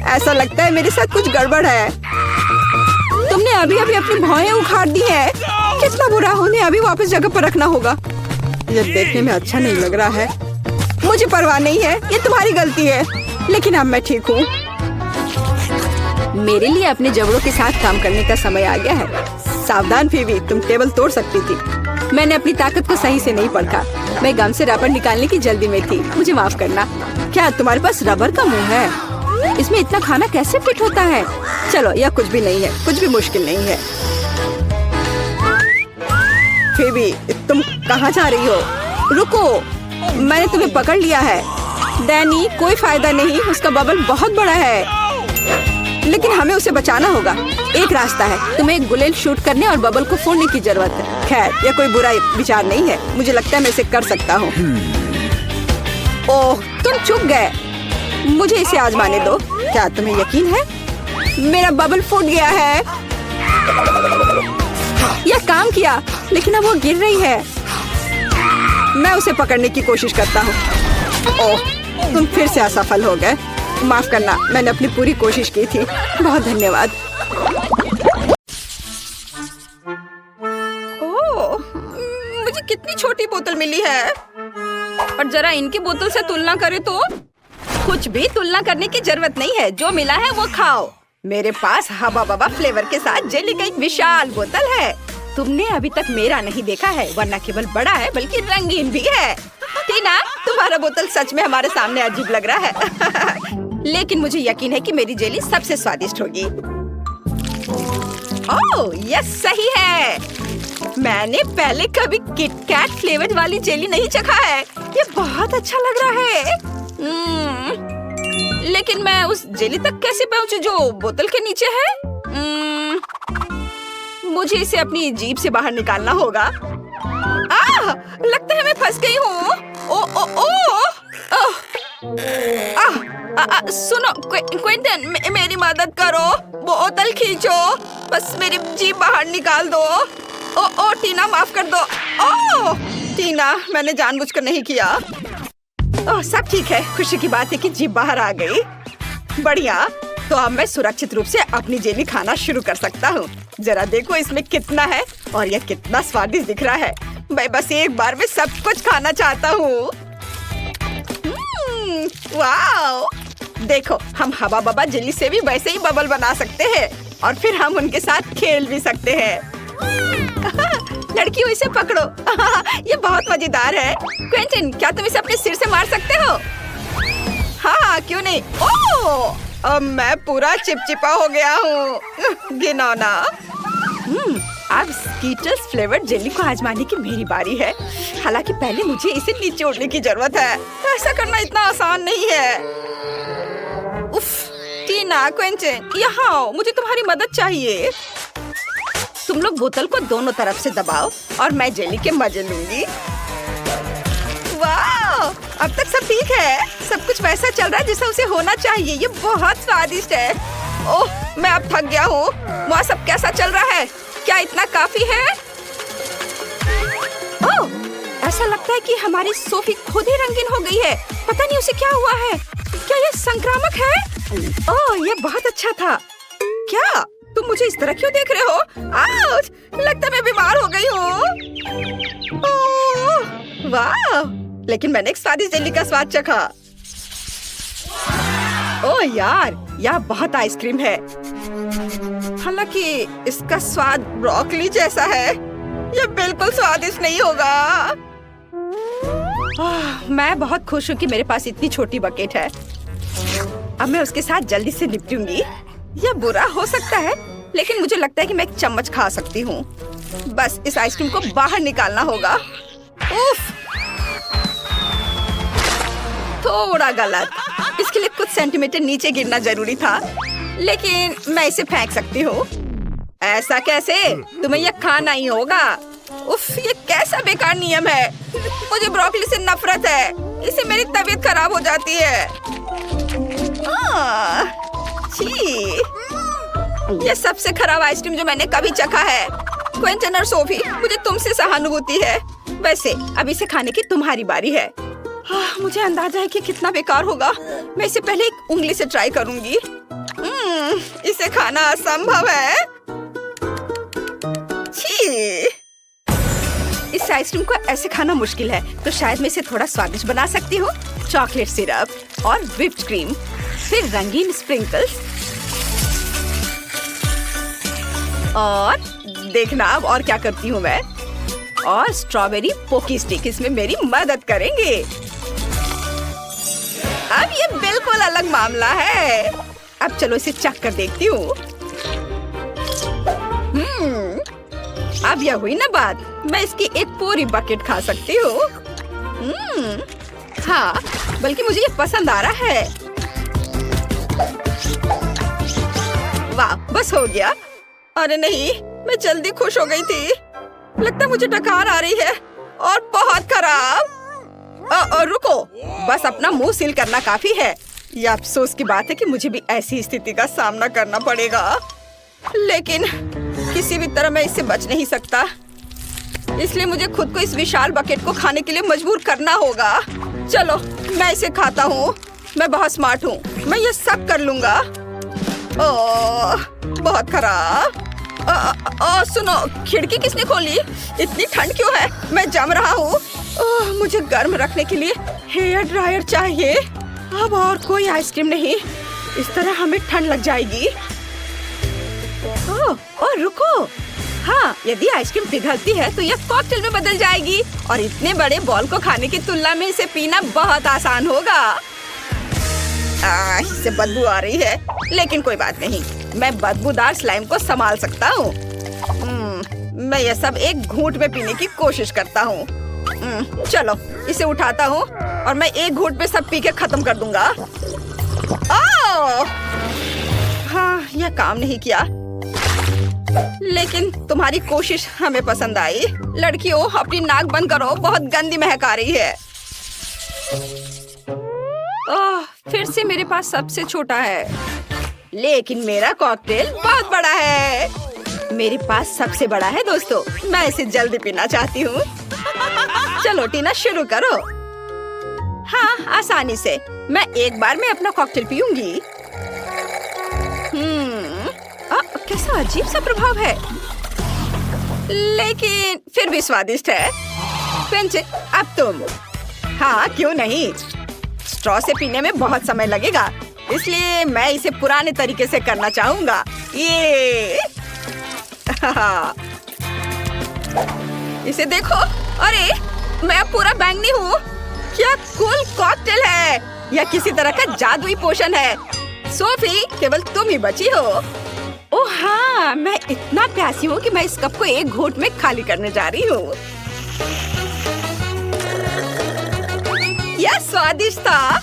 ऐसा लगता है मेरे साथ कुछ गड़बड़ है। तुमने अभी अभी अपनी भौहें उखाड़ दी है। कितना बुरा। उन्हें अभी वापस जगह पर रखना होगा। यह देखने में अच्छा नहीं लग रहा है। मुझे परवाह नहीं है, ये तुम्हारी गलती है। लेकिन अब मैं ठीक हूँ। मेरे लिए अपने जबड़ों के साथ काम करने का समय आ गया है। सावधान फीबी, तुम टेबल तोड़ सकती थी। मैंने अपनी ताकत को सही से नहीं परखा। मैं गम से रबर निकालने की जल्दी में थी। मुझे माफ करना। क्या तुम्हारे पास रबर का मुंह है? इसमें इतना खाना कैसे फिट होता है? चलो, यह कुछ भी नहीं है। कुछ भी मुश्किल नहीं है। फीबी, तुम कहाँ जा रही हो? रुको, मैंने तुम्हें पकड़ लिया है। डैनी, कोई फायदा नहीं। उसका बबल बहुत बड़ा है, लेकिन हमें उसे बचाना होगा। एक रास्ता है, तुम्हें एक गुलेल शूट करने और बबल को फोड़ने की जरूरत है। खैर, यह कोई बुरा विचार नहीं है। मुझे लगता है मैं इसे कर सकता हूँ। ओह, तुम चुप गए। मुझे इसे आजमाने दो। क्या तुम्हें यकीन है? मेरा बबल फूट गया है। यह काम किया, लेकिन अब वो गिर रही है। मैं उसे पकड़ने की कोशिश करता हूँ। ओह, तुम फिर से असफल हो गए। माफ करना, मैंने अपनी पूरी कोशिश की थी। बहुत धन्यवाद। ओह, मुझे कितनी छोटी बोतल मिली है। और जरा इनकी बोतल से तुलना करें तो कुछ भी तुलना करने की जरूरत नहीं है। जो मिला है वो खाओ। मेरे पास हबा बबा फ्लेवर के साथ जेली का एक विशाल बोतल है। तुमने अभी तक मेरा नहीं देखा है, वरना केवल बड़ा है बल्कि रंगीन भी है। टीना, तुम्हारा बोतल सच में हमारे सामने अजीब लग रहा है। लेकिन मुझे यकीन है कि मेरी जेली सबसे स्वादिष्ट होगी। ओह, यह सही है। मैंने पहले कभी किटकैट फ्लेवर वाली जेली नहीं चखा है। ये बहुत अच्छा लग रहा है। लेकिन मैं उस जेली तक कैसे पहुंचूं जो बोतल के नीचे है? मुझे इसे अपनी जीभ से बाहर निकालना होगा। लगता है मैं फंस गई हूँ। सुनो क्विंटन, मेरी मदद करो। बोतल खींचो, बस मेरी जीभ बाहर निकाल दो। ओ टीना, माफ कर दो। टीना, मैंने जानबूझकर नहीं किया। सब ठीक है। खुशी की बात है कि जीभ बाहर आ गई। बढ़िया, तो अब मैं सुरक्षित रूप से अपनी जेली खाना शुरू कर सकता हूँ। जरा देखो इसमें कितना है और यह कितना स्वादिष्ट दिख रहा है। मैं बस एक बार में सब कुछ खाना चाहता हूँ। वाओ! देखो, हम हबा बबा जेली से भी वैसे ही बबल बना सकते हैं और फिर हम उनके साथ खेल भी सकते हैं। लड़कियों, इसे पकड़ो। ये बहुत मजेदार है। क्विंटन, क्या तुम इसे अपने सिर से मार सकते हो? हाँ, क्यों नहीं। ओह, अब मैं पूरा चिपचिपा हो गया हूँ। घिनौना। अब स्कीटर्स फ्लेवर्ड जेली को आजमाने की मेरी बारी है। हालांकि पहले मुझे इसे निचोड़ने की जरूरत है। ऐसा करना इतना आसान नहीं है। उफ, टीना, क्विंटन, यहाँ आओ, मुझे तुम्हारी मदद चाहिए। तुम लोग बोतल को दोनों तरफ से दबाओ और मैं जेली के मजे लूंगी। वाह! अब तक सब ठीक है। सब कुछ वैसा चल रहा है जैसा उसे होना चाहिए। ये बहुत स्वादिष्ट है। ओह, मैं अब थक गया हूँ। वहाँ सब कैसा चल रहा है? क्या इतना काफी है? ऐसा लगता है कि हमारी सोफी खुद ही रंगीन हो गई है। पता नहीं उसे क्या हुआ है। क्या ये संक्रामक है? ओह, ये बहुत अच्छा था। क्या तुम मुझे इस तरह क्यों देख रहे हो? आउच! लगता है मैं बीमार हो गई हूँ। ओह, वाह! लेकिन मैंने एक स्वादिष्ट जेली का स्वाद चखा। ओह यार, यह बहुत आइसक्रीम है। हालांकि इसका स्वाद ब्रोकली जैसा है। यह बिल्कुल स्वादिष्ट नहीं होगा। मैं बहुत खुश हूँ कि मेरे पास इतनी छोटी बकेट है। अब मैं उसके साथ जल्दी से निपटूंगी। यह बुरा हो सकता है, लेकिन मुझे लगता है कि मैं एक चम्मच खा सकती हूँ। बस इस आइसक्रीम को बाहर निकालना होगा। उफ! थोड़ा गलत। इसके लिए कुछ सेंटीमीटर नीचे गिरना जरूरी था, लेकिन मैं इसे फेंक सकती हूँ। ऐसा कैसे? तुम्हें यह खाना ही होगा। उफ! ये कैसा बेकार नियम है। मुझे ब्रोकली से नफरत है। इससे मेरी तबीयत खराब हो जाती है। छी! ये सबसे खराब आइसक्रीम जो मैंने कभी चखा है। क्विंटन और सोफी, मुझे तुमसे सहानुभूति है। वैसे अब इसे खाने की तुम्हारी बारी है। मुझे अंदाजा है कि कितना बेकार होगा। मैं इसे पहले एक उंगली से ट्राई करूंगी। इसे खाना असंभव है। छी! इस आइसक्रीम को ऐसे खाना मुश्किल है, तो शायद मैं इसे थोड़ा स्वादिष्ट बना सकती हूँ। चॉकलेट सिरप और व्हिप्ड क्रीम, फिर रंगीन स्प्रिंकल्स, और देखना अब और क्या करती हूँ मैं। और स्ट्रॉबेरी पोकी स्टिक इसमें मेरी मदद करेंगे। अब ये बिल्कुल अलग मामला है। अब चलो इसे चख कर देखती हूँ। अब यह हुई ना बात। मैं इसकी एक पूरी बकेट खा सकती हूँ। हाँ, बल्कि मुझे ये पसंद आ रहा है। वाह, बस हो गया। अरे नहीं, मैं जल्दी खुश हो गई थी। लगता है मुझे डकार आ रही है और बहुत खराब। रुको, बस अपना मुंह सील करना काफी है। यह अफसोस की बात है कि मुझे भी ऐसी स्थिति का सामना करना पड़ेगा, लेकिन किसी भी तरह मैं इससे बच नहीं सकता। इसलिए मुझे खुद को इस विशाल बकेट को खाने के लिए मजबूर करना होगा। चलो, मैं इसे खाता हूँ। मैं बहुत स्मार्ट हूँ। मैं ये सब कर लूंगा। ओह, बहुत खराब। सुनो, खिड़की किसने खोली? इतनी ठंड क्यों है? मैं जम रहा हूँ। मुझे गर्म रखने के लिए हेयर ड्रायर चाहिए। अब और कोई आइसक्रीम नहीं। इस तरह हमें ठंड लग जाएगी। और रुको, हाँ, यदि आइसक्रीम पिघलती है तो यह कॉकटेल में बदल जाएगी और इतने बड़े बॉल को खाने की तुलना में इसे पीना बहुत आसान होगा। इससे बदबू आ रही है, लेकिन कोई बात नहीं। मैं बदबूदार स्लाइम को संभाल सकता हूँ। मैं यह सब एक घूंट में पीने की कोशिश करता हूँ। चलो, इसे उठाता हूँ और मैं एक घूंट में सब पी के खत्म कर दूंगा। हाँ, यह काम नहीं किया, लेकिन तुम्हारी कोशिश हमें पसंद आई। लड़कियों, अपनी नाक बंद करो, बहुत गंदी महक आ रही है। फिर से मेरे पास सबसे छोटा है, लेकिन मेरा कॉकटेल बहुत बड़ा है। मेरे पास सबसे बड़ा है दोस्तों। मैं इसे जल्दी पीना चाहती हूँ। चलो टीना, शुरू करो। हाँ, आसानी से। मैं एक बार में अपना कॉकटेल पीऊंगी। कैसा अजीब सा प्रभाव है, लेकिन फिर भी स्वादिष्ट है। क्विंटन, अब तुम। हाँ, क्यों नहीं। स्ट्रॉ से पीने में बहुत समय लगेगा, इसलिए मैं इसे पुराने तरीके से करना चाहूंगा। ये इसे देखो। अरे, मैं अब पूरा बैंगनी हूँ। क्या कूल कॉकटेल है। यह किसी तरह का जादुई पोशन है। सोफी, केवल तुम ही बची हो। ओह हाँ, मैं इतना प्यासी हूँ कि मैं इस कप को एक घूंट में खाली करने जा रही हूँ। यह स्वादिष्ट था।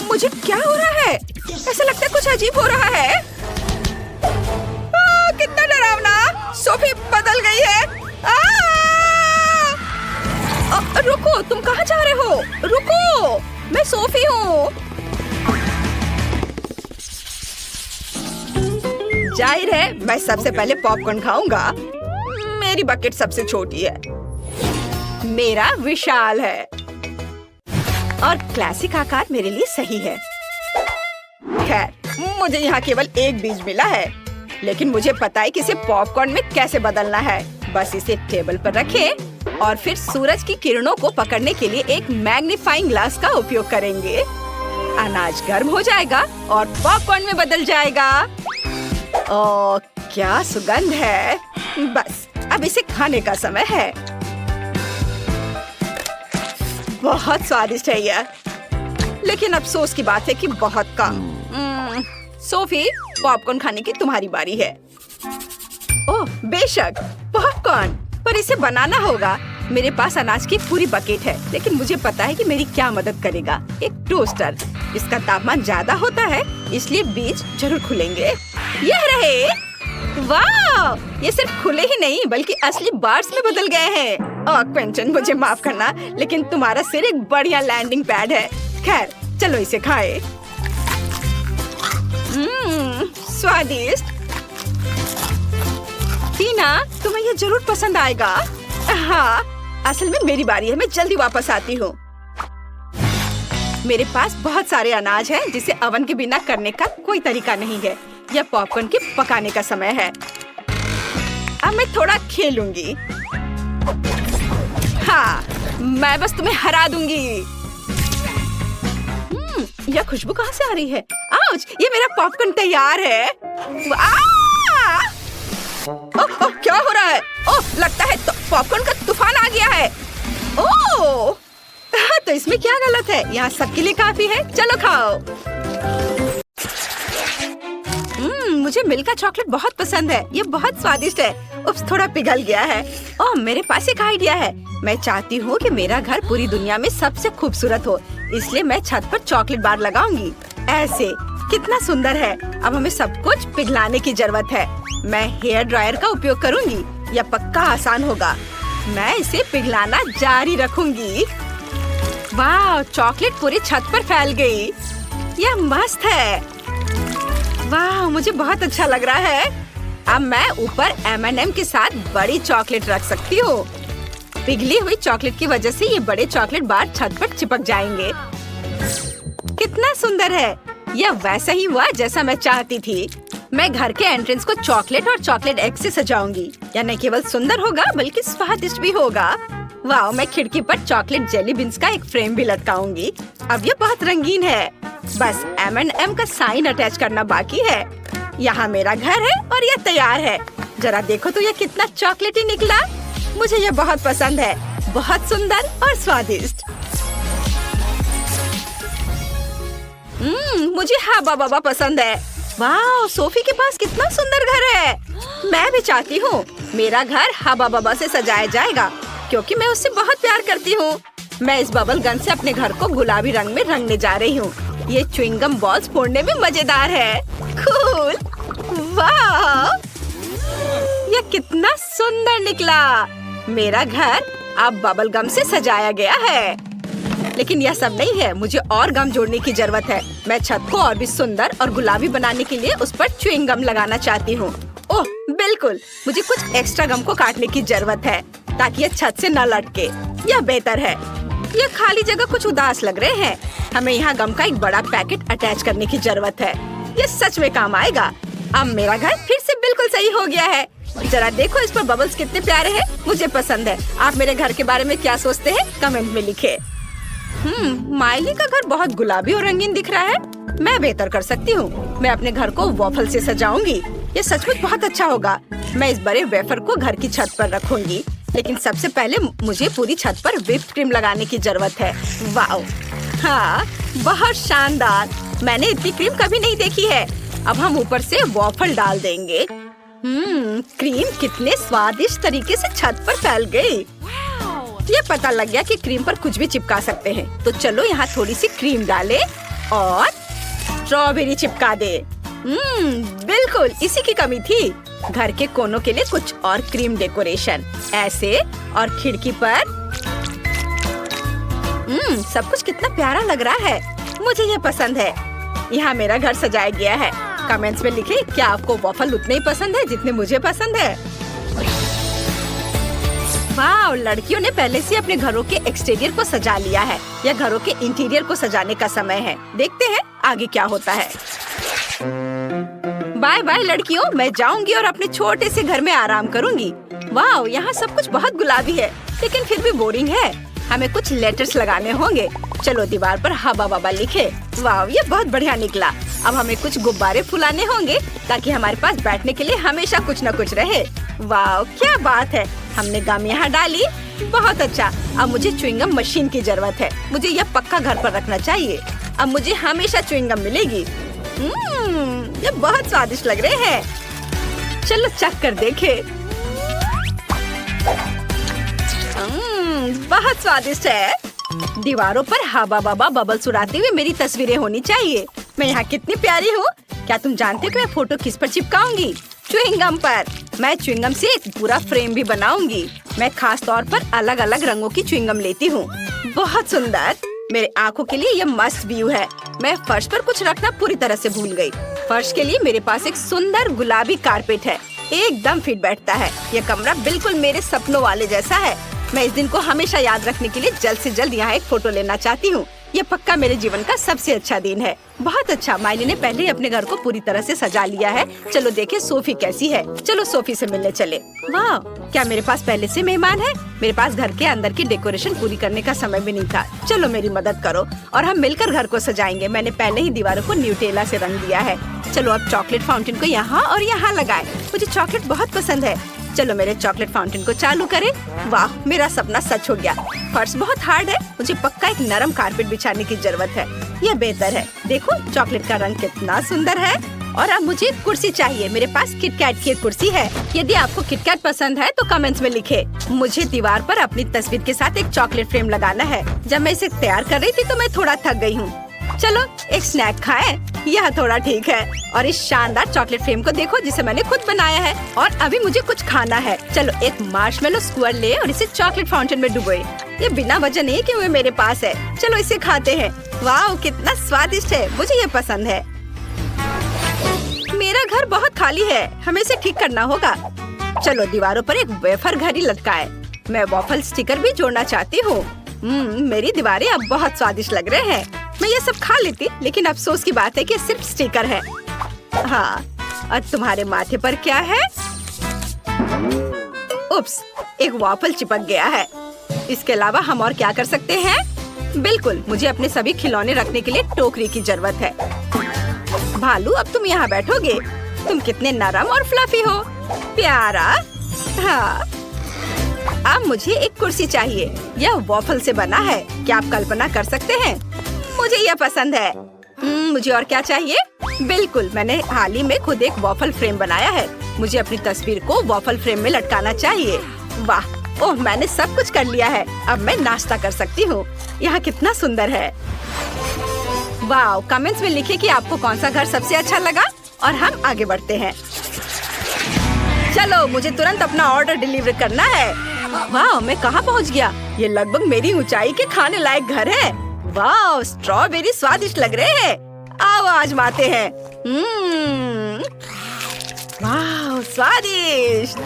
मुझे क्या हो रहा है? ऐसा लगता है कुछ अजीब हो रहा है। कितना डरावना। सोफी बदल गई है। रुको, तुम कहाँ जा रहे हो? रुको, मैं सोफी हूँ। जाहिर है, मैं सबसे पहले पॉपकॉर्न खाऊंगा। मेरी बकेट सबसे छोटी है। मेरा विशाल है और क्लासिक आकार मेरे लिए सही है। खैर, मुझे यहाँ केवल एक बीज मिला है, लेकिन मुझे पता है कि इसे पॉपकॉर्न में कैसे बदलना है। बस इसे टेबल पर रखें और फिर सूरज की किरणों को पकड़ने के लिए एक मैग्नीफाइंग ग्लास का उपयोग करेंगे। अनाज गर्म हो जाएगा और पॉपकॉर्न में बदल जाएगा। ओह, क्या सुगंध है! बस अब इसे खाने का समय है। बहुत स्वादिष्ट है यह, लेकिन अफसोस की बात है कि बहुत कम। सोफी, पॉपकॉर्न खाने की तुम्हारी बारी है। ओह बेशक, पॉपकॉर्न, पर इसे बनाना होगा। मेरे पास अनाज की पूरी बकेट है, लेकिन मुझे पता है कि मेरी क्या मदद करेगा। एक टोस्टर। इसका तापमान ज्यादा होता है, इसलिए बीज जरूर खुलेंगे। यह रहे। वाह! ये सिर्फ खुले ही नहीं बल्कि असली बार्स में बदल गए हैं। ओह क्विंटन, मुझे माफ करना, लेकिन तुम्हारा सिर एक बढ़िया लैंडिंग पैड है। खैर, चलो इसे खाएं। स्वादिष्ट। टीना, तुम्हें ये जरूर पसंद आएगा। हाँ, असल में मेरी बारी है, मैं जल्दी वापस आती हूँ। मेरे पास बहुत सारे अनाज हैं जिसे ओवन के बिना करने का कोई तरीका नहीं है। यह पॉपकॉर्न के पकाने का समय है। अब मैं थोड़ा खेलूंगी। हाँ, मैं बस तुम्हें हरा दूंगी। यह खुशबू कहाँ से आ रही है? आउच! ये मेरा पॉपकॉर्न तैयार है। ओह, क्या हो रहा है? ओह, लगता है तो पॉपकॉर्न का तूफान आ गया है। ओह, तो इसमें क्या गलत है? यहाँ सबके लिए काफी है। चलो खाओ। मुझे मिल्का चॉकलेट बहुत पसंद है। ये बहुत स्वादिष्ट है। उप्स, थोड़ा पिघल गया है। ओह, मेरे पास एक आइडिया है। मैं चाहती हूँ कि मेरा घर पूरी दुनिया में सबसे खूबसूरत हो, इसलिए मैं छत पर चॉकलेट बार लगाऊंगी। ऐसे कितना सुंदर है। अब हमें सब कुछ पिघलाने की जरूरत है। मैं हेयर ड्रायर का उपयोग करूंगी। यह पक्का आसान होगा। मैं इसे पिघलाना जारी रखूंगी। वाह, चॉकलेट पूरी छत पर फैल गई। यह मस्त है। वाह, मुझे बहुत अच्छा लग रहा है। अब मैं ऊपर M&M के साथ बड़ी चॉकलेट रख सकती हूँ। पिघली हुई चॉकलेट की वजह से ये बड़े चॉकलेट बार छत पर चिपक जाएंगे। कितना सुंदर है। यह वैसा ही हुआ जैसा मैं चाहती थी। मैं घर के एंट्रेंस को चॉकलेट और चॉकलेट एग से सजाऊंगी। यह न केवल सुंदर होगा बल्कि स्वादिष्ट भी होगा। वाह, मैं खिड़की पर चॉकलेट जेली बीन्स का एक फ्रेम भी लटकाऊंगी। अब यह बहुत रंगीन है। बस M&M का साइन अटैच करना बाकी है। यहाँ मेरा घर है और यह तैयार है। जरा देखो तो यह कितना चॉकलेटी निकला। मुझे यह बहुत पसंद है। बहुत सुंदर और स्वादिष्ट। मुझे हब्बा बब्बा पसंद है। वाह, सोफी के पास कितना सुंदर घर है। मैं भी चाहती हूँ मेरा घर हब्बा बब्बा से सजाया जाएगा, क्योंकि मैं उससे बहुत प्यार करती हूँ। मैं इस बबल गन से अपने घर को गुलाबी रंग में रंगने जा रही हूँ। ये च्युइंगम बॉल्स फोड़ने में मजेदार है। कूल। वाह, ये कितना सुंदर निकला। मेरा घर अब बबल गम से सजाया गया है। लेकिन यह सब नहीं है, मुझे और गम जोड़ने की जरूरत है। मैं छत को और भी सुंदर और गुलाबी बनाने के लिए उस पर च्युइंग गम लगाना चाहती हूँ। ओह बिल्कुल, मुझे कुछ एक्स्ट्रा गम को काटने की जरूरत है ताकि यह छत से न लटके। यह बेहतर है। यह खाली जगह कुछ उदास लग रहे हैं। हमें यहाँ गम का एक बड़ा पैकेट अटैच करने की जरूरत है। यह सच में काम आएगा। अब मेरा घर फिर से बिल्कुल सही हो गया है। जरा देखो इस पर बबल्स कितने प्यारे हैं। मुझे पसंद है। आप मेरे घर के बारे में क्या सोचते हैं? कमेंट में लिखे। माइली का घर बहुत गुलाबी और रंगीन दिख रहा है। मैं बेहतर कर सकती हूँ। मैं अपने घर को वॉफल से सजाऊंगी। ये सचमुच बहुत अच्छा होगा। मैं इस बड़े वेफर को घर की छत पर रखूंगी, लेकिन सबसे पहले मुझे पूरी छत पर व्हिप्ड क्रीम लगाने की जरूरत है। वाओ, हाँ, बहुत शानदार। मैंने इतनी क्रीम कभी नहीं देखी है। अब हम ऊपर से वॉफल डाल देंगे। क्रीम कितने स्वादिष्ट तरीके से छत पर फैल गई। ये पता लग गया कि क्रीम पर कुछ भी चिपका सकते हैं। तो चलो यहाँ थोड़ी सी क्रीम डालें और स्ट्रॉबेरी चिपका दे। बिल्कुल, इसी की कमी थी। घर के कोनों के लिए कुछ और क्रीम डेकोरेशन ऐसे, और खिड़की पर। सब कुछ कितना प्यारा लग रहा है। मुझे ये पसंद है। यहाँ मेरा घर सजाया गया है। कमेंट्स में लिखें क्या आपको वॉफल उतने ही पसंद है जितने मुझे पसंद है। वाह, लड़कियों ने पहले से अपने घरों के एक्सटीरियर को सजा लिया है। या घरों के इंटीरियर को सजाने का समय है। देखते हैं आगे क्या होता है। बाय बाय लड़कियों, मैं जाऊंगी और अपने छोटे से घर में आराम करूंगी। वाह, यहाँ सब कुछ बहुत गुलाबी है, लेकिन फिर भी बोरिंग है। हमें कुछ लेटर्स लगाने होंगे। चलो दीवार पर हवा बाबा लिखे। वाह, ये बहुत बढ़िया निकला। अब हमें कुछ गुब्बारे फुलाने होंगे ताकि हमारे पास बैठने के लिए हमेशा कुछ न कुछ रहे। वाह, क्या बात है। हमने गम यहाँ डाली। बहुत अच्छा। अब मुझे च्युइंगम मशीन की जरूरत है। मुझे यह पक्का घर पर रखना चाहिए। अब मुझे हमेशा च्युइंगम मिलेगी। ये बहुत स्वादिष्ट लग रहे हैं। चलो चख कर देखे। बहुत स्वादिष्ट है। दीवारों पर हवा बाबा बबल्स उड़ाते हुए मेरी तस्वीरें होनी चाहिए। मैं यहाँ कितनी प्यारी हूँ। क्या तुम जानते हो कि मैं फोटो किस पर चिपकाऊंगी? च्युइंगम पर। मैं च्युइंगम से एक पूरा फ्रेम भी बनाऊंगी। मैं खास तौर पर अलग अलग रंगों की च्युइंगम लेती हूँ। बहुत सुंदर। मेरे आँखों के लिए यह मस्त व्यू है। मैं फर्श पर कुछ रखना पूरी तरह से भूल गई। फर्श के लिए मेरे पास एक सुंदर गुलाबी कारपेट है। एकदम फिट बैठता है। यह कमरा बिल्कुल मेरे सपनों वाले जैसा है। मैं इस दिन को हमेशा याद रखने के लिए जल्द से जल्द यहाँ एक फोटो लेना चाहती हूँ। ये पक्का मेरे जीवन का सबसे अच्छा दिन है। बहुत अच्छा। माइली ने पहले ही अपने घर को पूरी तरह से सजा लिया है। चलो देखें सोफी कैसी है। चलो सोफी से मिलने चले। वाह, क्या मेरे पास पहले से मेहमान है? मेरे पास घर के अंदर की डेकोरेशन पूरी करने का समय भी नहीं था। चलो मेरी मदद करो और हम मिलकर घर को सजाएंगे। मैंने पहले ही दीवारों को न्यूटेला से रंग दिया है। चलो अब चॉकलेट फाउंटेन को यहाँ और यहाँ लगाए। मुझे चॉकलेट बहुत पसंद है। चलो मेरे चॉकलेट फाउंटेन को चालू करें। वाह, मेरा सपना सच हो गया। फर्श बहुत हार्ड है। मुझे पक्का एक नरम कारपेट बिछाने की जरूरत है। यह बेहतर है। देखो चॉकलेट का रंग कितना सुंदर है। और अब मुझे कुर्सी चाहिए। मेरे पास किटकैट की एक कुर्सी है। यदि आपको किटकैट पसंद है तो कमेंट्स में लिखे। मुझे दीवार पर अपनी तस्वीर के साथ एक चॉकलेट फ्रेम लगाना है। जब मैं इसे तैयार कर रही थी तो मैं थोड़ा थक गई हूँ। चलो एक स्नैक खाएं। यह थोड़ा ठीक है। और इस शानदार चॉकलेट फ्रेम को देखो जिसे मैंने खुद बनाया है। और अभी मुझे कुछ खाना है। चलो एक मार्शमेलो स्क्वायर ले और इसे चॉकलेट फाउंटेन में डुबोए। ये बिना वजह नहीं कि वो मेरे पास है। चलो इसे खाते हैं। वाह, कितना स्वादिष्ट है। मुझे ये पसंद है। मेरा घर बहुत खाली है। हमें इसे ठीक करना होगा। चलो दीवारों पर एक वेफर घड़ी लटकाए। मैं वॉफल स्टिकर भी जोड़ना चाहती हूँ। मेरी दीवारें अब बहुत स्वादिष्ट लग रहे हैं। मैं ये सब खा लेती, लेकिन अफसोस की बात है कि सिर्फ स्टिकर है। हाँ, और तुम्हारे माथे पर क्या है? उप्स, एक वॉफल चिपक गया है। इसके अलावा हम और क्या कर सकते हैं? बिल्कुल, मुझे अपने सभी खिलौने रखने के लिए टोकरी की जरूरत है। भालू, अब तुम यहाँ बैठोगे। तुम कितने नरम और फ्लफी हो। प्यारा। हाँ, अब मुझे एक कुर्सी चाहिए। यह वॉफल से बना है। क्या आप कल्पना कर सकते हैं? मुझे यह पसंद है। मुझे और क्या चाहिए? बिल्कुल, मैंने हाल ही में खुद एक वॉफल फ्रेम बनाया है। मुझे अपनी तस्वीर को वॉफल फ्रेम में लटकाना चाहिए। वाह, ओह, मैंने सब कुछ कर लिया है। अब मैं नाश्ता कर सकती हूँ। यहाँ कितना सुंदर है। वाह, कमेंट्स में लिखे कि आपको कौन सा घर सबसे अच्छा लगा और हम आगे बढ़ते हैं। चलो मुझे तुरंत अपना ऑर्डर डिलीवर करना है। वाह, मैं कहाँ पहुँच गया? ये लगभग मेरी ऊंचाई के खाने लायक घर है। वाह, स्ट्रॉबेरी स्वादिष्ट लग रहे हैं। आओ आजमाते हैं। वाह, स्वादिष्ट।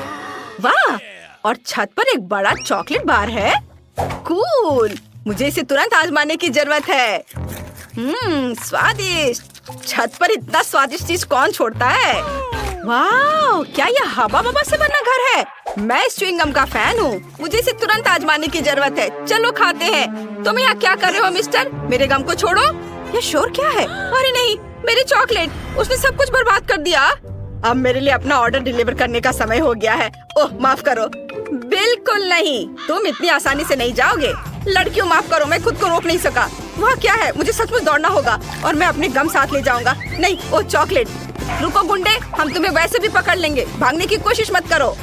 वाह, और छत पर एक बड़ा चॉकलेट बार है। कूल, मुझे इसे तुरंत आजमाने की जरूरत है। स्वादिष्ट। छत पर इतना स्वादिष्ट चीज कौन छोड़ता है? वाह, क्या यह हवा बाबा से बना घर है? मैं इस च्युइंगम का फैन हूँ। मुझे इसे तुरंत आजमाने की जरूरत है। चलो खाते हैं। तुम यहाँ क्या कर रहे हो मिस्टर? मेरे गम को छोड़ो। ये शोर क्या है? अरे नहीं, मेरी चॉकलेट। उसने सब कुछ बर्बाद कर दिया। अब मेरे लिए अपना ऑर्डर डिलीवर करने का समय हो गया है। ओह, माफ करो। बिल्कुल नहीं, तुम इतनी आसानी से नहीं जाओगे। लड़कियों माफ करो, मैं खुद को रोक नहीं सका। वह क्या है? मुझे सचमुच दौड़ना होगा और मैं अपने गम साथ ले जाऊंगा। नहीं, ओह चॉकलेट। रुको गुंडे, हम तुम्हें वैसे भी पकड़ लेंगे। भागने की कोशिश मत करो।